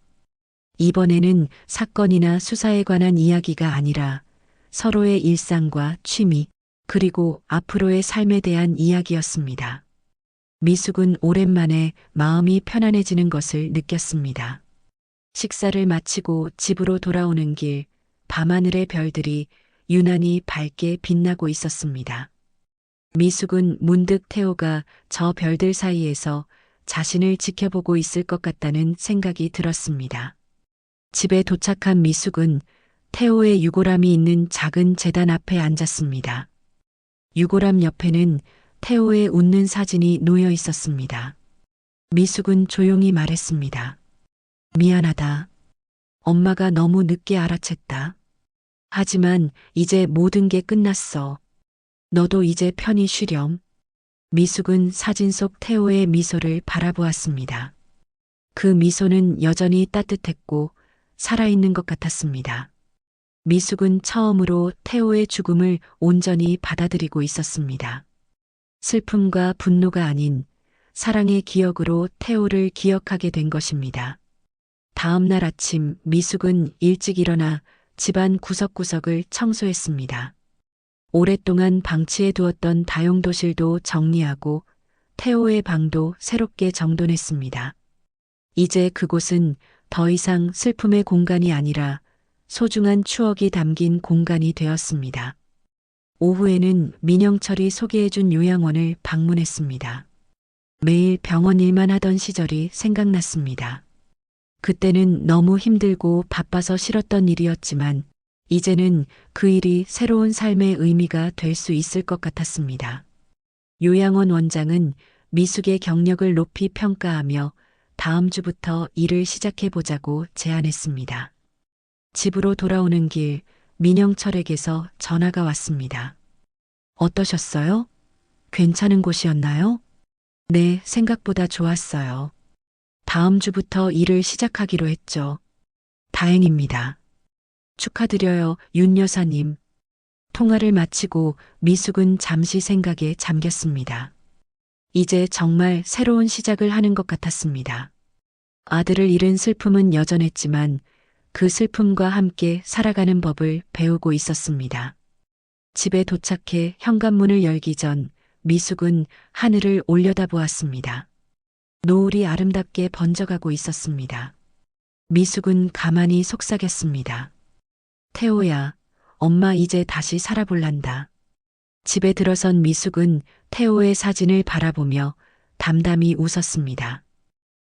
이번에는 사건이나 수사에 관한 이야기가 아니라 서로의 일상과 취미, 그리고 앞으로의 삶에 대한 이야기였습니다. 미숙은 오랜만에 마음이 편안해지는 것을 느꼈습니다. 식사를 마치고 집으로 돌아오는 길, 밤하늘의 별들이 유난히 밝게 빛나고 있었습니다. 미숙은 문득 태호가 저 별들 사이에서 자신을 지켜보고 있을 것 같다는 생각이 들었습니다. 집에 도착한 미숙은 태호의 유골함이 있는 작은 제단 앞에 앉았습니다. 유골함 옆에는 태호의 웃는 사진이 놓여 있었습니다. 미숙은 조용히 말했습니다. 미안하다. 엄마가 너무 늦게 알아챘다. 하지만 이제 모든 게 끝났어. 너도 이제 편히 쉬렴. 미숙은 사진 속 태호의 미소를 바라보았습니다. 그 미소는 여전히 따뜻했고 살아있는 것 같았습니다. 미숙은 처음으로 태호의 죽음을 온전히 받아들이고 있었습니다. 슬픔과 분노가 아닌 사랑의 기억으로 태호를 기억하게 된 것입니다. 다음 날 아침 미숙은 일찍 일어나 집안 구석구석을 청소했습니다. 오랫동안 방치해 두었던 다용도실도 정리하고 태호의 방도 새롭게 정돈했습니다. 이제 그곳은 더 이상 슬픔의 공간이 아니라 소중한 추억이 담긴 공간이 되었습니다. 오후에는 민영철이 소개해준 요양원을 방문했습니다. 매일 병원 일만 하던 시절이 생각났습니다. 그때는 너무 힘들고 바빠서 싫었던 일이었지만 이제는 그 일이 새로운 삶의 의미가 될 수 있을 것 같았습니다. 요양원 원장은 미숙의 경력을 높이 평가하며 다음 주부터 일을 시작해보자고 제안했습니다. 집으로 돌아오는 길 민영철에게서 전화가 왔습니다. 어떠셨어요? 괜찮은 곳이었나요? 네, 생각보다 좋았어요. 다음 주부터 일을 시작하기로 했죠. 다행입니다. 축하드려요, 윤 여사님. 통화를 마치고 미숙은 잠시 생각에 잠겼습니다. 이제 정말 새로운 시작을 하는 것 같았습니다. 아들을 잃은 슬픔은 여전했지만 그 슬픔과 함께 살아가는 법을 배우고 있었습니다. 집에 도착해 현관문을 열기 전 미숙은 하늘을 올려다보았습니다. 노을이 아름답게 번져가고 있었습니다. 미숙은 가만히 속삭였습니다. 태호야, 엄마 이제 다시 살아볼란다. 집에 들어선 미숙은 태호의 사진을 바라보며 담담히 웃었습니다.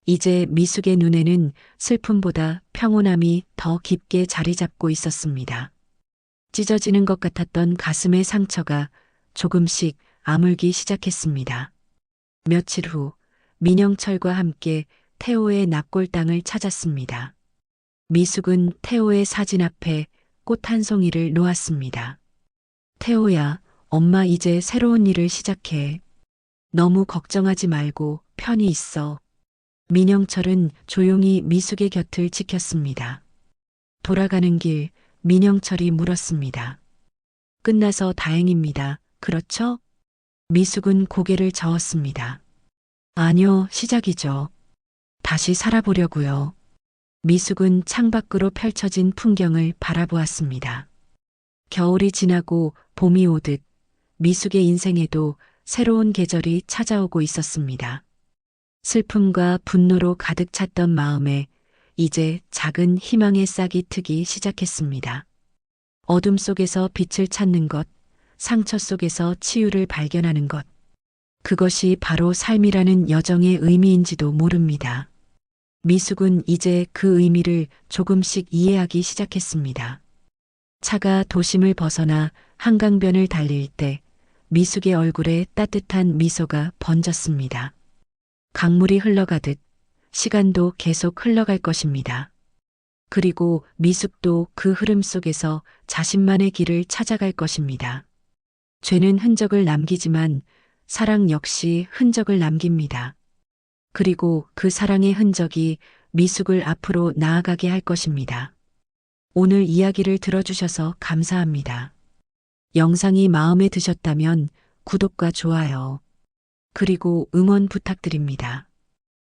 이제 미숙의 눈에는 슬픔보다 평온함이 더 깊게 자리 잡고 있었습니다. 찢어지는 것 같았던 가슴의 상처가 조금씩 아물기 시작했습니다. 며칠 후 민영철과 함께 태호의 납골당을 찾았습니다. 미숙은 태호의 사진 앞에 꽃 한 송이를 놓았습니다. 태호야, 엄마 이제 새로운 일을 시작해. 너무 걱정하지 말고 편히 있어. 민영철은 조용히 미숙의 곁을 지켰습니다. 돌아가는 길 민영철이 물었습니다. 끝나서 다행입니다. 그렇죠? 미숙은 고개를 저었습니다. 아니요, 시작이죠. 다시 살아보려고요. 미숙은 창밖으로 펼쳐진 풍경을 바라보았습니다. 겨울이 지나고 봄이 오듯 미숙의 인생에도 새로운 계절이 찾아오고 있었습니다. 슬픔과 분노로 가득 찼던 마음에 이제 작은 희망의 싹이 트기 시작했습니다. 어둠 속에서 빛을 찾는 것, 상처 속에서 치유를 발견하는 것. 그것이 바로 삶이라는 여정의 의미인지도 모릅니다. 미숙은 이제 그 의미를 조금씩 이해하기 시작했습니다. 차가 도심을 벗어나 한강변을 달릴 때 미숙의 얼굴에 따뜻한 미소가 번졌습니다. 강물이 흘러가듯 시간도 계속 흘러갈 것입니다. 그리고 미숙도 그 흐름 속에서 자신만의 길을 찾아갈 것입니다. 죄는 흔적을 남기지만 사랑 역시 흔적을 남깁니다. 그리고 그 사랑의 흔적이 미숙을 앞으로 나아가게 할 것입니다. 오늘 이야기를 들어주셔서 감사합니다. 영상이 마음에 드셨다면 구독과 좋아요, 그리고 응원 부탁드립니다.